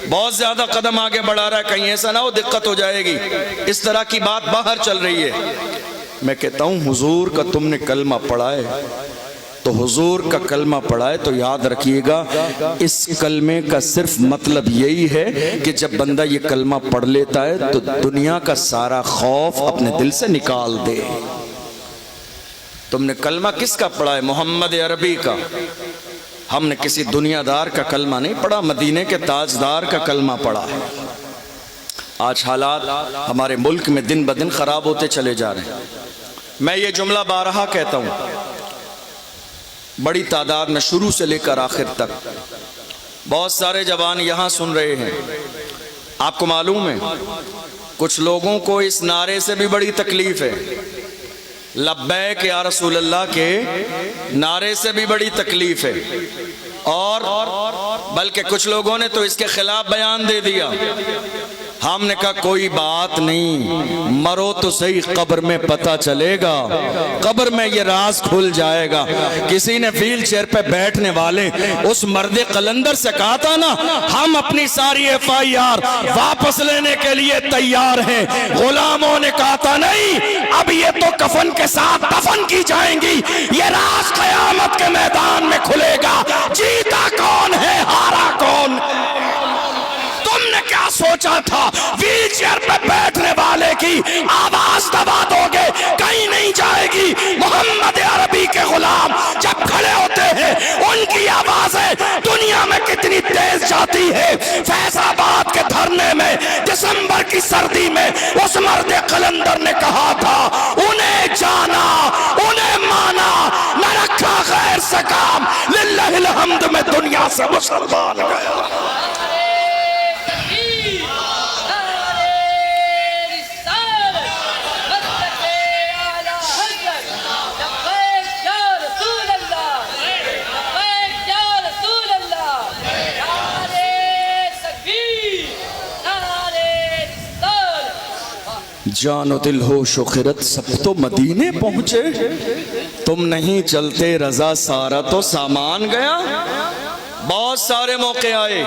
बहुत ज्यादा कदम आगे बढ़ा रहा है, कहीं ऐसा ना हो दिक्कत हो जाएगी। इस तरह की बात बाहर चल रही है। मैं कहता हूं हुजूर का तुमने कलमा पढ़ा है तो हुजूर का कलमा पढ़ा है तो याद रखिएगा इस कलमे का सिर्फ मतलब यही है कि जब बंदा ये कलमा पढ़ लेता है तो दुनिया का सारा खौफ अपने दिल से निकाल दे। तुमने कलमा किसका पढ़ा है? मोहम्मद अरबी का। हमने किसी दुनियादार का कलमा नहीं पढ़ा, मदीने के ताजदार का कलमा पढ़ा है। आज हालात हमारे मुल्क में दिन ब दिन खराब होते चले जा रहे हैं। मैं ये जुमला बारहा कहता हूँ, बड़ी तादाद में शुरू से लेकर आखिर तक बहुत सारे जवान यहाँ सुन रहे हैं। आपको मालूम है कुछ लोगों को इस नारे से भी बड़ी तकलीफ है, लब्बैक या रसूल अल्लाह के नारे से भी बड़ी तकलीफ है, और बल्कि कुछ लोगों ने तो इसके खिलाफ बयान दे दिया। हमने कहा कोई बात नहीं, मरो तो सही, कब्र में पता चलेगा, कब्र में ये राज खुल जाएगा। किसी ने व्हील चेयर पे बैठने वाले उस मर्दे कलंदर से कहा था ना, हम अपनी सारी FIR वापस लेने के लिए तैयार हैं। गुलामों ने कहा था नहीं, अब ये तो कफन के साथ दफन की जाएंगी, ये राज कयामत के मैदान में खुलेगा। जीता कौन है, हारा कौन? तुमने क्या सोचा था व्हील चेयर पे बैठने वाले की आवाज दबा दोगे? कहीं नहीं जाएगी। मोहम्मद अरबी के गुलाम जब खड़े होते हैं उनकी आवाजें दुनिया में कितनी तेज जाती है। फैजाबाद के धरने में दिसंबर की सर्दी में उस मर्द कलंदर ने कहा था, उन्हें जाना उन्हें माना, न रखा गैर से काम, लिल्लाहिल हम्द में दुनिया से मुसलमान गया। जानो दिल हो शुखरत सब तो मदीने पहुंचे, तुम नहीं चलते रजा सारा तो सामान गया। बहुत सारे मौके आए,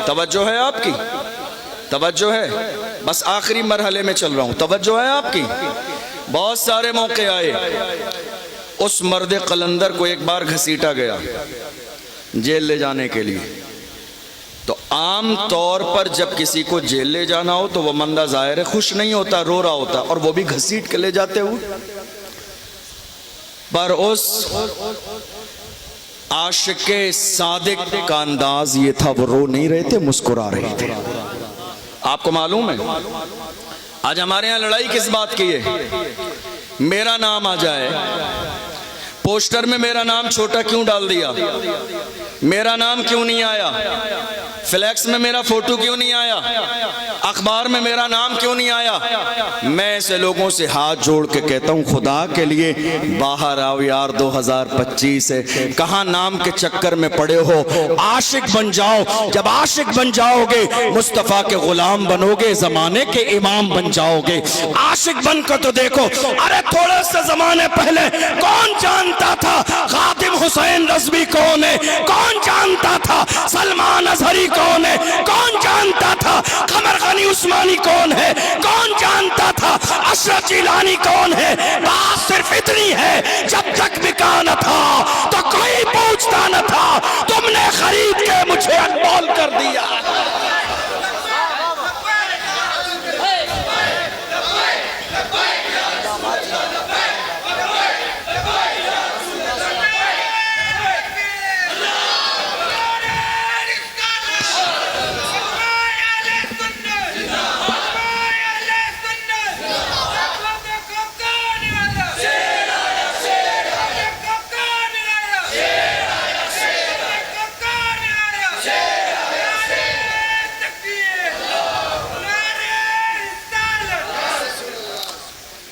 तवज्जो है आपकी, तवज्जो है, बस आखिरी मरहले में चल रहा हूं, तवज्जो है आपकी। बहुत सारे मौके आए। उस मर्द कलंदर को एक बार घसीटा गया जेल ले जाने के लिए। तो आम तौर पर जब किसी को जेल ले जाना हो तो वह मंदा जाहिर है खुश नहीं होता, रो रहा होता, और वो भी घसीट के ले जाते हुए। पर उस आशिके सादिक का अंदाज ये था, वो रो नहीं रहे थे, मुस्कुरा रहे थे। आपको मालूम है आज हमारे यहां लड़ाई किस बात की है? मेरा नाम आ जाए, पोस्टर में मेरा नाम छोटा क्यों डाल दिया, मेरा नाम क्यों नहीं आया, फ्लैक्स में मेरा फोटो क्यों नहीं आया, अखबार में मेरा नाम क्यों नहीं आया। मैं ऐसे लोगों से हाथ जोड़ के कहता हूं, खुदा के लिए बाहर आओ यार, 2025 है, कहां नाम के चक्कर में पड़े हो, आशिक बन जाओ। जब आशिक बन जाओगे मुस्तफा के गुलाम बनोगे, जमाने के इमाम बन जाओगे। आशिक बनकर तो देखो, अरे थोड़े से जमाने पहले कौन जानता था खातिम हुसैन रज़वी कौन है, कौन जानता था सलमान अजहरी कौन है, कौन जानता था कमर गनी उस्मानी कौन है, कौन जानता था अशरफ जिलानी कौन है। बात सिर्फ इतनी है, जब तक बिका न था तो कोई पूछता न था, तुमने खरीद के मुझे अनमोल कर दिया।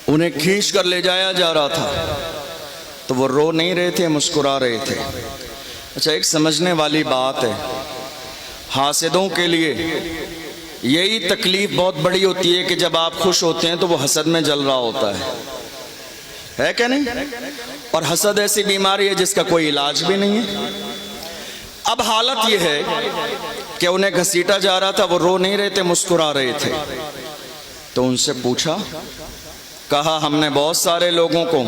उन्हें खींच कर ले जाया जा रहा था तो वो रो नहीं रहे थे, मुस्कुरा रहे थे। अच्छा, एक समझने वाली बात है, हासिदों के लिए यही तकलीफ बहुत बड़ी होती है कि जब आप खुश होते हैं तो वो हसद में जल रहा होता है क्या नहीं? और हसद ऐसी बीमारी है जिसका कोई इलाज भी नहीं है। अब हालत ये है कि उन्हें घसीटा जा रहा था, वो रो नहीं रहे थे, मुस्कुरा रहे थे। तो उनसे पूछा, कहा हमने बहुत सारे लोगों को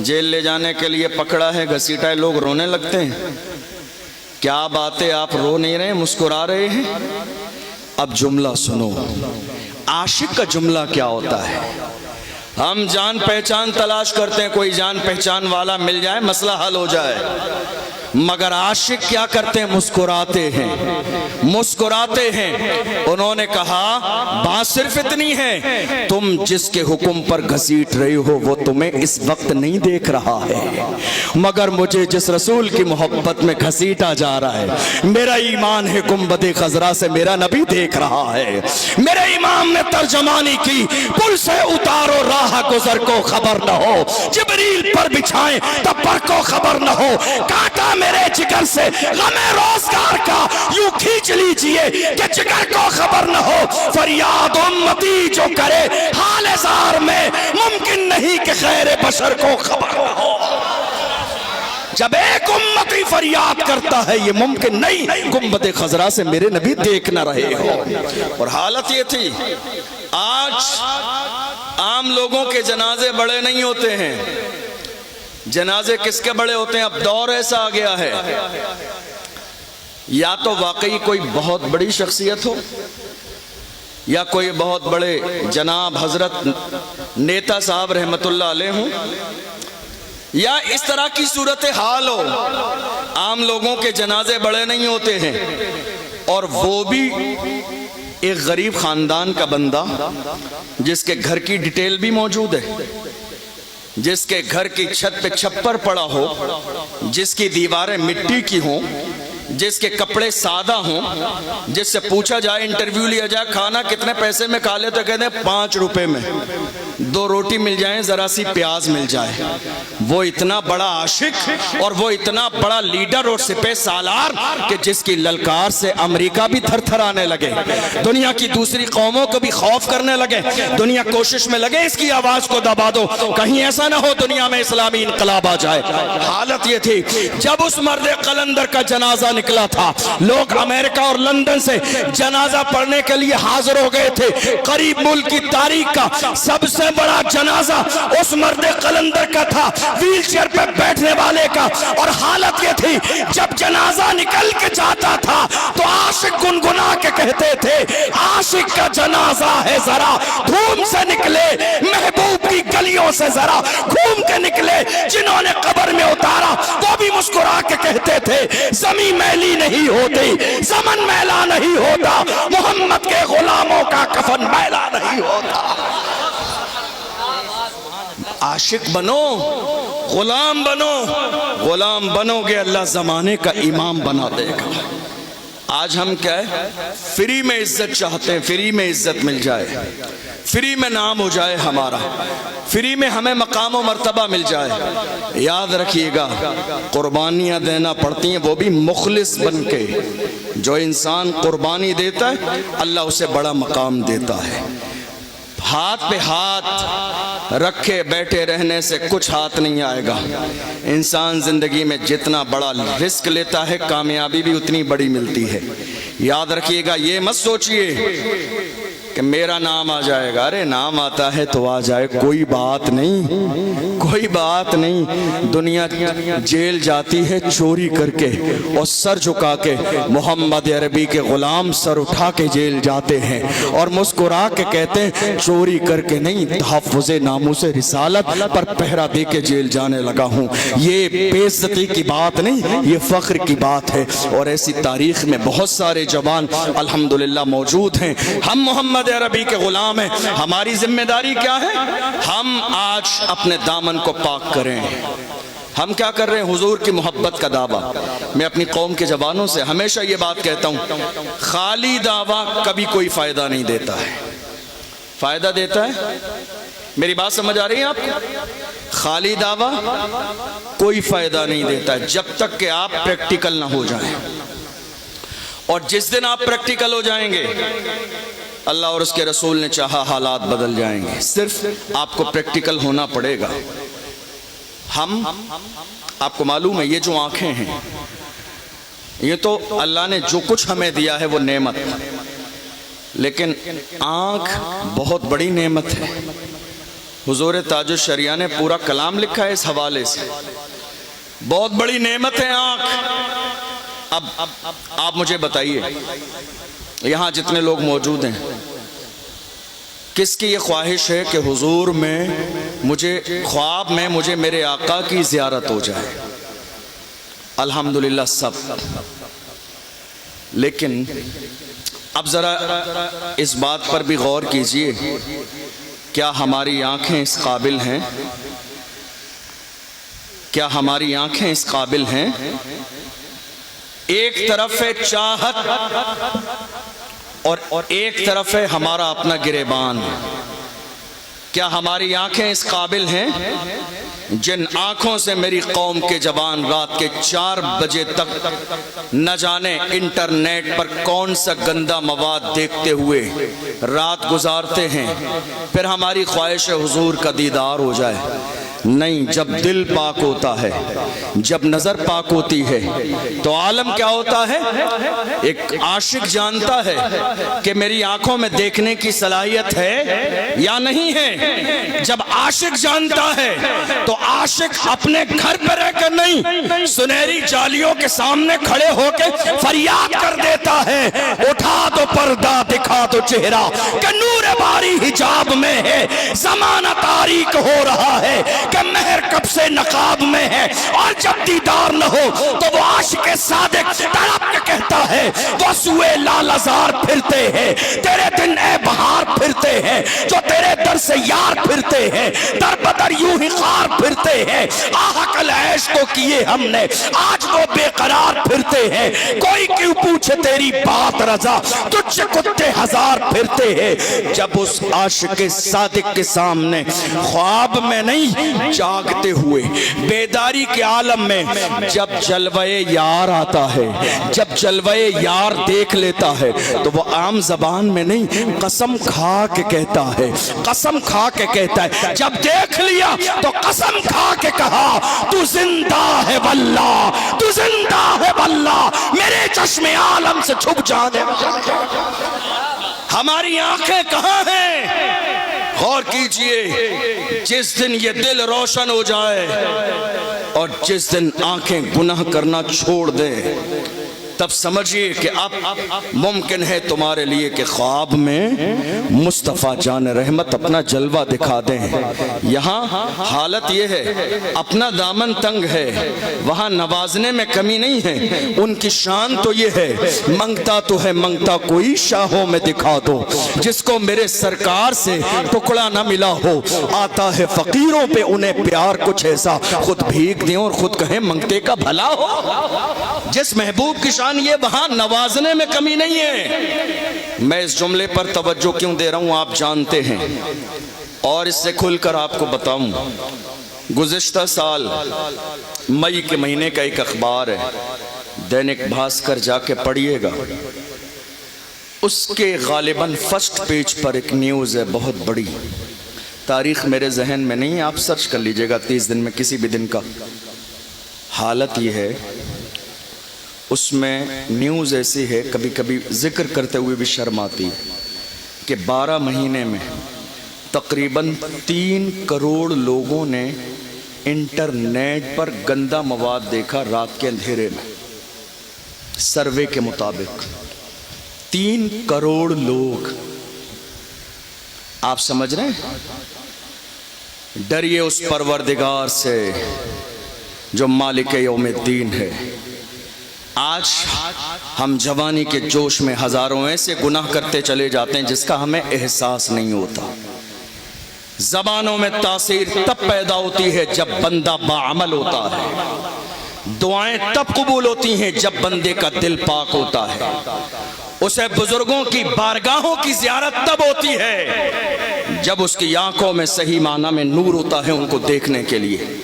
जेल ले जाने के लिए पकड़ा है, घसीटा है, लोग रोने लगते हैं। क्या बात है, आप रो नहीं रहे, मुस्कुरा रहे हैं? अब जुमला सुनो, आशिक का जुमला क्या होता है। हम जान पहचान तलाश करते हैं, कोई जान पहचान वाला मिल जाए, मसला हल हो जाए। मगर आशिक क्या करते हैं? मुस्कुराते हैं, मुस्कुराते हैं। उन्होंने कहा बात सिर्फ इतनी है, तुम जिसके हुक्म पर घसीट रही हो वो तुम्हें इस वक्त नहीं देख रहा है, मगर मुझे जिस रसूल की मोहब्बत में घसीटा जा रहा है, मेरा ईमान है गुंबद खजरा से मेरा नबी देख रहा है। मेरे इमाम ने तर्जमानी की, पुल से उतारो राह गुजर को खबर न हो, जिब्रील पर बिछाएं तब पर को खबर न हो, काटा मेरे जिगर से गमे रोजगार का यूं खींच लीजिए कि जिगर को खबर न हो। फरियाद उम्मती जो करे हाल ज़ार में, मुमकिन नहीं कि खैर बशर को खबर न हो। जब एक उम्मती फरियाद करता है ये मुमकिन नहीं गुंबद खजरा से मेरे नबी देख न रहे हो। और हालत ये थी, आज आम लोगों के जनाजे बड़े नहीं होते हैं, जनाजे किसके बड़े होते हैं? अब दौर ऐसा आ गया है, या तो वाकई कोई बहुत बड़ी शख्सियत हो, या कोई बहुत बड़े जनाब हजरत नेता साहब रहमतुल्लाह अलैह हों, या इस तरह की सूरत हाल हो। आम लोगों के जनाजे बड़े नहीं होते हैं, और वो भी एक गरीब खानदान का बंदा जिसके घर की डिटेल भी मौजूद है, जिसके घर की छत पे छप्पर पड़ा हो, जिसकी दीवारें मिट्टी की हों, जिसके कपड़े सादा हों, जिससे पूछा जाए, इंटरव्यू लिया जाए, खाना कितने पैसे में खा ले, तो कहते हैं 5 रुपए में 2 रोटी मिल जाए, जरा सी प्याज मिल जाए। वो इतना बड़ा आशिक और वो इतना बड़ा लीडर और सिपह सालार कि जिसकी ललकार से अमेरिका भी थरथराने लगे, दुनिया की दूसरी कौमों को भी खौफ करने लगे, दुनिया कोशिश में लगे इसकी आवाज को दबा दो, कहीं ऐसा ना हो दुनिया में इस्लामी इनकलाब आ जाए। हालत ये थी, जब उस मर्द कलंदर का जनाजा निकला था, लोग अमेरिका और लंदन से जनाजा पढ़ने के लिए हाजिर हो गए थे। करीब मुल्क की तारीख का सबसे बड़ा जनाजा उस मर्द कलंदर का था, व्हील चेयर पे बैठने वाले का। और हालत ये थी, जब जनाजा निकल के जाता था तो आशिक गुनगुना के कहते थे, आशिक का जनाजा है, जरा धूम से निकले, महबूब की गलियों से जरा घूम के निकले। जिन्होंने कब्र में उतारा वो भी मुस्कुरा के कहते थे, जमीन मैली नहीं होती, ज़मन मैला नहीं होता, मोहम्मद के गुलामों का कफन मैला नहीं होता। आशिक बनो, गुलाम बनो, गुलाम बनोगे अल्लाह जमाने का इमाम बना देगा। आज हम क्या है, फ्री में इज्जत चाहते हैं, फ्री में इज्जत मिल जाए, फ्री में नाम हो जाए हमारा, फ्री में हमें मकाम और मर्तबा मिल जाए। याद रखिएगा, कुर्बानियाँ देना पड़ती हैं, वो भी मुखलिस बन के। जो इंसान कुर्बानी देता है अल्लाह उसे बड़ा मकाम देता है। हाथ पे हाथ रखे बैठे रहने से कुछ हाथ नहीं आएगा। इंसान जिंदगी में जितना बड़ा रिस्क लेता है कामयाबी भी उतनी बड़ी मिलती है। याद रखिएगा, ये मत सोचिए कि मेरा नाम आ जाएगा। अरे नाम आता है तो आ जाए, कोई बात नहीं, कोई बात नहीं। दुनिया जेल जाती है चोरी करके और सर झुका के, मोहम्मद अरबी के गुलाम सर उठा के जेल जाते हैं और मुस्कुरा के कहते हैं चोरी करके नहीं, तहफ़्फ़ुज़े नामूसे रिसालत पर पहरा दे के जेल जाने लगा हूँ। ये बेइज्जती की बात नहीं, ये फ़ख्र की बात है। और ऐसी तारीख में बहुत सारे जवान अल्हम्दुलिल्लाह मौजूद हैं। हम मोहम्मद अरबी के गुलाम हैं। हमारी जिम्मेदारी क्या है? हम आज अपने दामन को पाक करें। हम क्या कर रहे हैं? हुजूर की मोहब्बत का दावा। मैं अपनी कौम के जवानों से हमेशा ये बात कहता हूँ, खाली दावा कभी कोई फायदा नहीं देता है। फायदा देता है, मेरी बात समझ आ रही है आपको? खाली दावा कोई फायदा नहीं देता है जब तक कि आप प्रैक्टिकल ना हो जाए। और जिस दिन आप प्रैक्टिकल हो जाएंगे, अल्लाह और उसके रसूल ने चाहा हालात बदल जाएंगे। सिर्फ आपको प्रैक्टिकल होना पड़ेगा। आपको मालूम है, ये जो आंखें हैं, ये तो अल्लाह ने जो कुछ हमें दिया है वो नेमत, लेकिन आंख बहुत बड़ी नेमत है। हुजूर ताजुल शरिया ने पूरा कलाम लिखा है इस हवाले से। बहुत बड़ी नेमत है आंख। अब आप मुझे बताइए, यहाँ जितने लोग मौजूद हैं, किसकी ये ख्वाहिश है कि हुजूर में मुझे ख्वाब में मुझे मेरे आका की ज़ियारत हो जाए? अल्हम्दुलिल्लाह सब। लेकिन अब ज़रा इस बात पर भी गौर कीजिए, क्या हमारी आंखें इस काबिल हैं? क्या हमारी आंखें इस काबिल हैं? एक तरफ है चाहत और एक तरफ है हमारा अपना गिरेबान। क्या हमारी आंखें इस काबिल हैं जिन आंखों से मेरी कौम के जवान रात के 4 बजे तक न जाने इंटरनेट पर कौन सा गंदा मवाद देखते हुए रात गुजारते हैं? फिर हमारी ख्वाहिश है हुजूर का दीदार हो जाए। नहीं, जब दिल पाक होता है, जब नजर पाक होती है, तो आलम क्या होता है? एक आशिक जानता है कि मेरी आंखों में देखने की सलाहियत है या नहीं है। जब आशिक जानता है तो आशिक अपने घर पर रहकर नहीं, सुनहरी जालियों के सामने खड़े होकर फरियाद कर देता है, उठा दो पर्दा, दिखा दो चेहरा, कि नूर बारी हिजाब में है, ज़माना तारीक हो रहा है, कि महर कब से नकाब में है, और जब दीदार न हो तो वो आशिक सादिक तड़प के कहता है, वो सुए लालजार फिरते हैं, तेरे दिन ए बहार फिरते हैं, जो तेरे दर से यार फिरते हैं, दर बदर यूं ही खार फिरते हैं, आह कल ऐश तो किए हमने, आज वो बेकरार फिरते हैं, कोई क्यों पूछे तेरी बात रजा, तुझसे कुत्ते हजार फिरते हैं। जब उस आशिक सादिक के सामने ख्वाब में नहीं, जागते हुए बेदारी के आलम में जब जलवे यार आता है, जब जलवे यार देख लेता है, तो वो आम जबान में नहीं, कसम खा के कहता है, कसम खा के कहता है। जब देख लिया तो कसम खा के कहा, तू जिंदा है वल्लाह, तू जिंदा है वल्लाह, मेरे चश्मे आलम से छुप जाने। हमारी आंखें कहाँ हैं? गौर कीजिए, जिस दिन ये दिल रोशन हो जाए और जिस दिन आंखें गुनाह करना छोड़ दें, तब समझिए कि अब मुमकिन है तुम्हारे लिए कि ख्वाब में मुस्तफ़ा जान रहमत अपना जलवा दिखा दें। यहाँ हालत यह है, अपना दामन तंग है, वहाँ नवाजने में कमी नहीं है। उनकी शान तो ये है, मंगता तो है मंगता कोई, शाहों में दिखा दो, जिसको मेरे सरकार से टुकड़ा न मिला हो, आता है फकीरों पे उन्हें प्यार कुछ ऐसा, खुद भीख दें और खुद कहें मंगते का भला हो। जिस महबूब की शान ये, वहां नवाजने में कमी नहीं है। मैं इस जुमले पर तवज्जो क्यों दे रहा हूं आप जानते हैं, और इससे खुलकर आपको बताऊं, गुज़िश्ता साल मई के महीने का एक अखबार है, दैनिक भास्कर, जाके पढ़िएगा, उसके गालिबन फर्स्ट पेज पर एक न्यूज़ है बहुत बड़ी, तारीख मेरे जहन में नहीं, आप सर्च कर लीजिएगा 30 दिन में किसी भी दिन का। हालत ये है, उसमें न्यूज़ ऐसी है, कभी कभी जिक्र करते हुए भी शर्म आती है, कि 12 महीने में तकरीबन 3 करोड़ लोगों ने इंटरनेट पर गंदा मवाद देखा रात के अंधेरे में। सर्वे के मुताबिक 3 करोड़ लोग। आप समझ रहे हैं? डरिए उस परवरदिगार से जो मालिक यौमिद्दीन है। आज हम जवानी के जोश में हजारों ऐसे गुनाह करते चले जाते हैं जिसका हमें एहसास नहीं होता। जबानों में तासीर तब पैदा होती है जब बंदा बाअमल होता है। दुआएं तब कबूल होती हैं जब बंदे का दिल पाक होता है। उसे बुजुर्गों की बारगाहों की ज़ियारत तब होती है जब उसकी आंखों में सही माना में नूर होता है उनको देखने के लिए।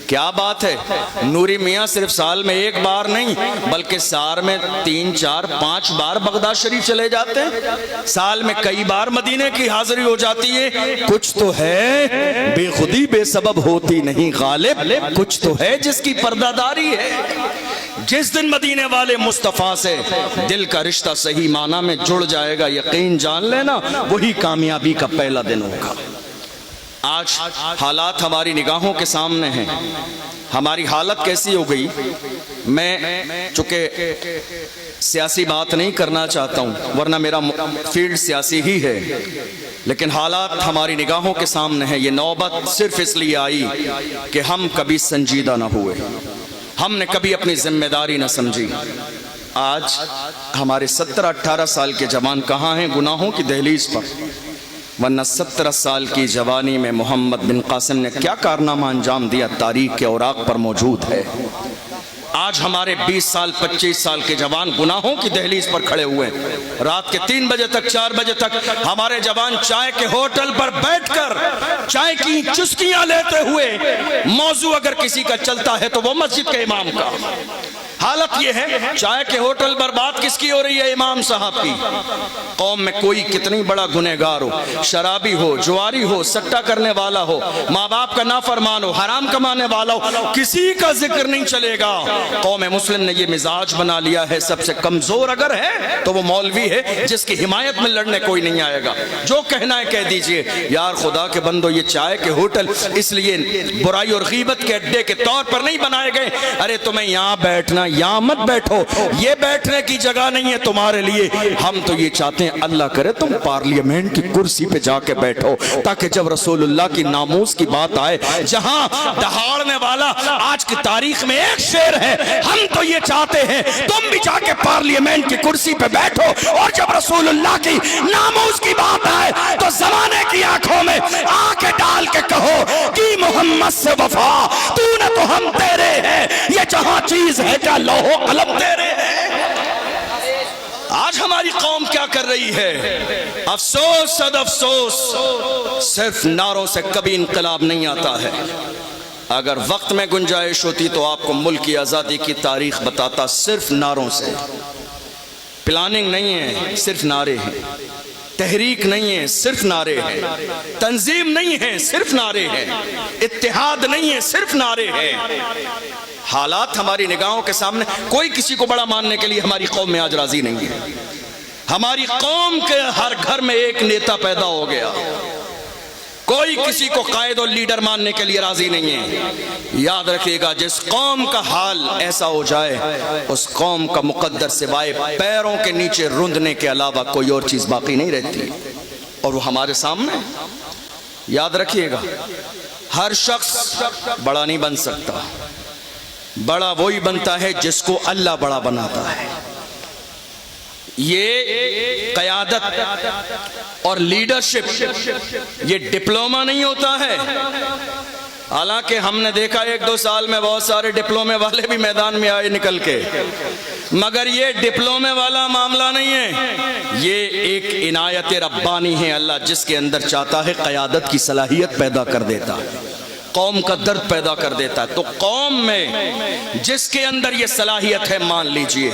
क्या बात है, नूरी मियाँ सिर्फ साल में एक बार नहीं बल्कि साल में 3, 4, 5 बार बगदाद शरीफ चले जाते हैं। साल में कई बार मदीने की हाजिरी हो जाती है। कुछ तो है बेखुदी बेसबब होती नहीं गालिब, कुछ तो है जिसकी पर्दादारी है। जिस दिन मदीने वाले मुस्तफ़ा से दिल का रिश्ता सही माना में जुड़ जाएगा, यकीन जान लेना वही कामयाबी का पहला दिन होगा। आज हालात हमारी निगाहों के सामने हैं। हमारी हालत कैसी हो गई, मैं चूंकि सियासी बात नहीं करना चाहता हूं, वरना मेरा फील्ड सियासी ही है, लेकिन हालात हमारी निगाहों के सामने हैं। ये नौबत सिर्फ इसलिए आई कि हम कभी संजीदा ना हुए, हमने कभी अपनी जिम्मेदारी ना समझी। आज हमारे 17-18 साल के जवान कहाँ हैं? गुनाहों की दहलीज पर। वरना 17 साल की जवानी में मोहम्मद बिन कासिम ने क्या कारनामा अंजाम दिया, तारीख के औराक पर मौजूद है। आज हमारे 20 साल 25 साल के जवान गुनाहों की दहलीज पर खड़े हुए हैं। रात के 3 बजे तक 4 बजे तक हमारे जवान चाय के होटल पर बैठकर चाय की चुस्कियां लेते हुए, मौजू अगर किसी का चलता है तो वो मस्जिद के इमाम का। हालत ये है, चाय के होटल पर बात किसकी हो रही है? इमाम साहब की। कौम में कोई कितनी बड़ा गुनहगार हो, शराबी हो, जुआरी हो, सट्टा करने वाला हो, माँ बाप का नाफरमान हो, हराम कमाने वाला हो, किसी का जिक्र नहीं चलेगा। कौम मुस्लिम ने ये मिजाज बना लिया है, सबसे कमजोर अगर है तो वो मौलवी है जिसकी हिमायत में लड़ने कोई नहीं आएगा। जो कहना है कह दीजिए। यार खुदा के बंदो, ये चाय के होटल इसलिए बुराई और गीबत के अड्डे के तौर पर नहीं बनाए गए। अरे तुम्हें यहाँ बैठना, यहाँ मत बैठो, ये बैठने की जगह नहीं है तुम्हारे लिए। हम तो ये चाहते हैं अल्लाह करे तुम पार्लियामेंट की कुर्सी पे जाके बैठो, ताकि जब रसूलुल्लाह की नामूस की बात आए, जहां दहाड़ने वाला आज की तारीख में एक शेर है, हम तो ये चाहते हैं तुम भी जाके पार्लियामेंट की कुर्सी पे बैठो, और जब रसूलुल्लाह की नामूस की बात आए तो जमाने की आंखों में आंखें डाल के कहो कि मोहम्मद से वफा तूने तो हम तेरे हैं, ये जहां चीज है क्या लोहो कलम तेरे हैं। आज हमारी कौम क्या कर रही है? अफसोस सद अफसोस, सिर्फ नारों से कभी इंकलाब नहीं आता है। अगर वक्त में गुंजाइश होती तो आपको मुल्क की आज़ादी की तारीख बताता। सिर्फ नारों से, प्लानिंग नहीं है, सिर्फ नारे हैं। तहरीक नहीं है, सिर्फ नारे हैं। तंजीम नहीं है, सिर्फ नारे हैं। इत्तेहाद नहीं है, सिर्फ नारे हैं। हालात हमारी निगाहों के सामने, कोई किसी को बड़ा मानने के लिए हमारी कौम में आज राजी नहीं है। हमारी कौम के हर घर में एक नेता पैदा हो गया, कोई किसी को कायद और लीडर मानने के लिए राजी नहीं है। याद रखिएगा, जिस कौम का हाल ऐसा हो जाए उस कौम का मुकद्दर सिवाय पैरों के नीचे रुंधने के अलावा कोई और चीज बाकी नहीं रहती, और वो हमारे सामने। याद रखिएगा, हर शख्स बड़ा नहीं बन सकता, बड़ा वही बनता है जिसको अल्लाह बड़ा बनाता है। ये क़यादत और लीडरशिप ये डिप्लोमा नहीं होता है। हालांकि हमने देखा 1-2 साल में बहुत सारे डिप्लोमे वाले भी मैदान में आए निकल के, मगर ये डिप्लोमे वाला मामला नहीं है। ये एक इनायत रब्बानी है। अल्लाह जिसके अंदर चाहता है क़यादत की सलाहियत पैदा कर देता है, कौम का दर्द पैदा कर देता है। तो कौम में जिसके अंदर ये सलाहियत है, मान लीजिए,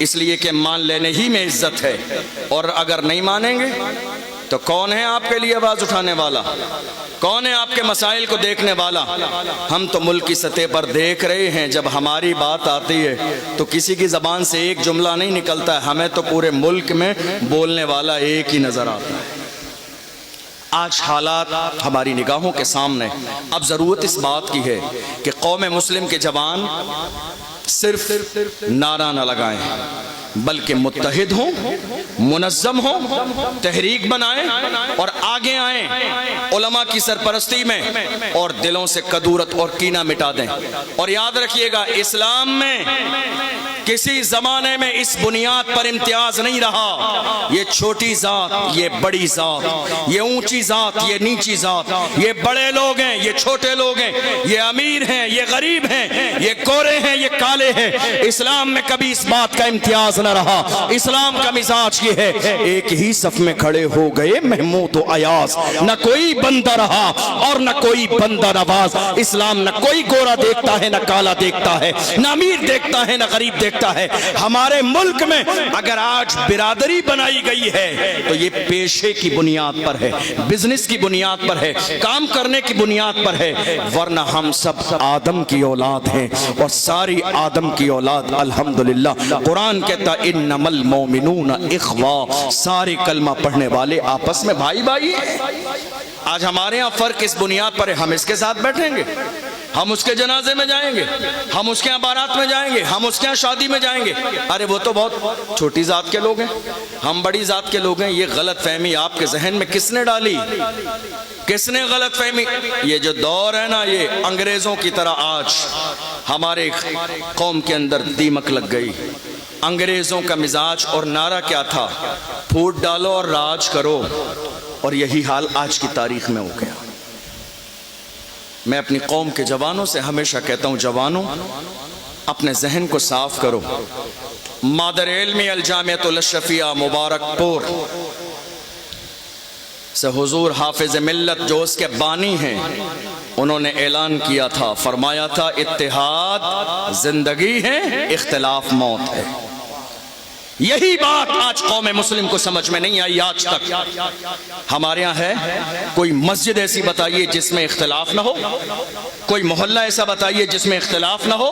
इसलिए कि मान लेने ही में इज्जत है। और अगर नहीं मानेंगे तो कौन है आपके लिए आवाज उठाने वाला? कौन है आपके मसाइल को देखने वाला? हम तो मुल्क की सतह पर देख रहे हैं, जब हमारी बात आती है तो किसी की जबान से एक जुमला नहीं निकलता है, हमें तो पूरे मुल्क में बोलने वाला एक ही नजर आता है। आज हालात हमारी निगाहों के सामने। अब ज़रूरत इस बात की है कि कौम मुस्लिम के जवान सिर्फ नारा न लगाएं, बल्कि मुत्तहिद हों, मुनज़्ज़म हों, तहरीक बनाएं और आगे आएं उलमा की सरपरस्ती में, और दिलों से कदूरत और कीना मिटा दें। और याद रखिएगा, इस्लाम में किसी जमाने में इस बुनियाद पर इम्तियाज नहीं रहा। ये छोटी जात, ये बड़ी जात, ये ऊंची जात, ये नीची जात, ये बड़े लोग हैं, ये छोटे लोग हैं, ये अमीर हैं, ये गरीब हैं, ये गोरे हैं, ये काले हैं। इस्लाम में कभी इस बात का इम्तियाज न रहा। इस्लाम का मिजाज ये है, एक ही सफ में खड़े हो गए महमूद व अयाज, न कोई बंदा रहा और न कोई बंदा नवाज। इस्लाम न कोई गोरा देखता है, न काला देखता है, न अमीर देखता है, न गरीब देखता है। हमारे मुल्क में अगर आज बिरादरी बनाई गई है तो ये पेशे की बुनियाद पर है, बिजनेस की बुनियाद पर है, काम करने की बुनियाद पर है, वरना हम सब आदम की औलाद हैं और सारी आदम की औलाद अल्हम्दुलिल्लाह। कुरान कहता इन्नमल मोमिनून इख्वा, सारे कलमा पढ़ने वाले आपस में भाई भाई हैं। आज हमारे यहाँ फर्क इस बुनियाद पर है, हम इसके साथ बैठेंगे, हम उसके जनाजे में जाएंगे, हम उसके यहाँ बारात में जाएंगे, हम उसके यहाँ शादी में जाएंगे। अरे वो तो बहुत छोटी जात के लोग हैं, हम बड़ी जात के लोग हैं। ये गलत फहमी आपके जहन में किसने डाली? किसने गलत फहमी? ये जो दौर है ना, ये अंग्रेजों की तरह आज हमारे कौम के अंदर दीमक लग गई। अंग्रेजों का मिजाज और नारा क्या था? फूट डालो और राज करो। और यही हाल आज की तारीख में हो गया। मैं अपनी कौम के जवानों से हमेशा कहता हूं, जवानों अपने जहन को साफ करो। मादर इल्मी अल जामिअतुल अशरफिया मुबारकपुर से हुजूर हाफिज मिल्लत जो उसके बानी हैं, उन्होंने ऐलान किया था, फरमाया था इत्तेहाद जिंदगी है, इख्तिलाफ मौत है। यही बात आज कौम मुस्लिम को समझ में नहीं आई आज तक। हमारे यहाँ है कोई मस्जिद ऐसी बताइए जिसमें इख्तिलाफ ना हो, कोई मोहल्ला ऐसा बताइए जिसमें इख्तिलाफ ना हो,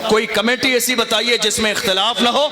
कोई कमेटी ऐसी बताइए जिसमें इख्तिलाफ ना हो।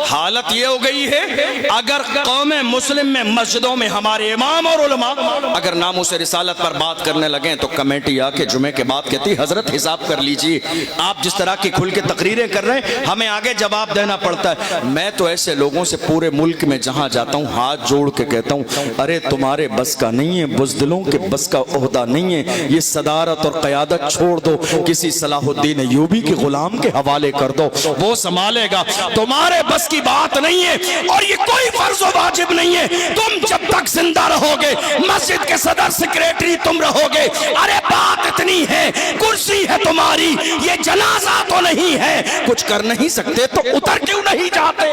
हालत ये हो गई है, अगर कौम मुस्लिम में मस्जिदों में हमारे इमाम और उलमा अगर नामूस रिसालत पर बात करने लगे तो कमेटी आके जुमे के बाद कहती हजरत हिसाब कर लीजिए, आप जिस तरह की खुल के तकरीरें कर रहे हैं हमें आगे जवाब देना पड़ता है। मैं तो ऐसे लोगों से पूरे मुल्क में जहां जाता हूं हाथ जोड़ के कहता हूं, अरे तुम्हारे बस का नहीं है, बुज़दिलों के बस का ओहदा नहीं है, ये सदारत और क़यादत छोड़ दो, किसी सलाहुद्दीन अय्यूबी के गुलाम के हवाले कर दो, वो संभालेगा। तुम्हारे बस की बात नहीं है और ये कोई फर्ज वाजिब नहीं है। तुम जब तक जिंदा रहोगे मस्जिद के सदर सेक्रेटरी तुम रहोगे। अरे बात इतनी है, कुर्सी है तुम्हारी, ये जनाजा तो नहीं है, कुछ कर नहीं सकते तो उतर क्यों नहीं जाते?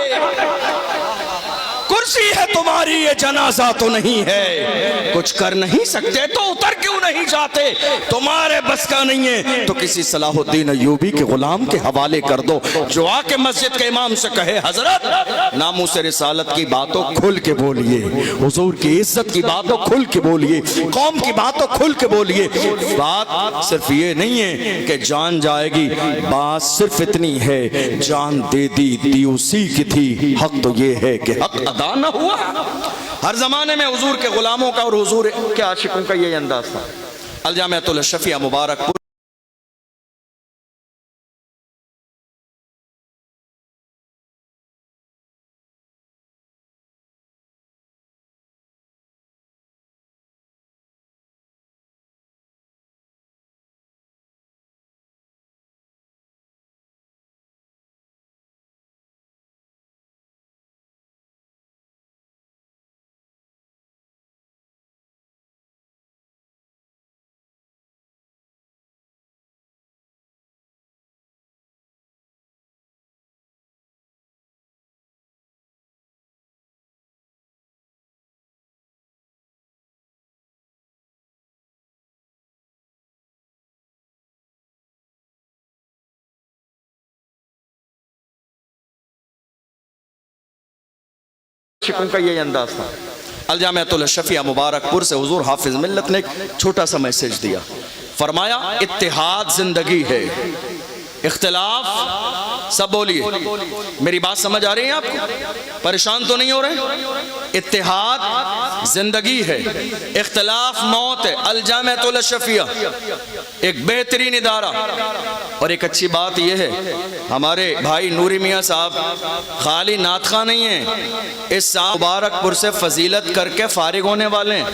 कुर्सी है तुम्हारी, ये जनाजा तो नहीं है, कुछ कर नहीं सकते तो उतर क्यों नहीं जाते? तुम्हारे बस का नहीं है तो किसी सलाहुद्दीन अय्यूबी के गुलाम के हवाले कर दो, जो आके मस्जिद के इमाम से कहे हजरत नामूस रिसालत की बातों खुल के बोलिए, हुजूर की इज्जत की बातों खुल के बोलिए, कौम की बातों खुल के बोलिए। बात सिर्फ ये नहीं है कि जान जाएगी, बात सिर्फ इतनी है जान दे दी उसी की थी, हक तो ये है कि हक अदा न हुआ। हर जमाने में हुजूर के गुलामों का और हुजूर के आशिकों का यही अंदाज था। अल जामिअतुल अशरफिया मुबारकपुर शिकों का यही अंदाज था। अल जामिअतुल अशरफिया मुबारकपुर से हुजूर हाफिज मिल्लत ने एक छोटा सा मैसेज दिया, फरमाया इत्तेहाद जिंदगी है, इख्तिलाफ सब बोलिए। मेरी बात समझ आ रही है आपको? परेशान तो नहीं हो रहे? इत्तेहाद जिंदगी है, इख्तिलाफ मौत है। अल जामिअतुल अशरफिया एक बेहतरीन इदारा, और एक अच्छी बात यह है हमारे भाई नूरी मियाँ साहब खाली नातखा नहीं है, इस मुबारकपुर से फजीलत करके फारिग होने वाले हैं।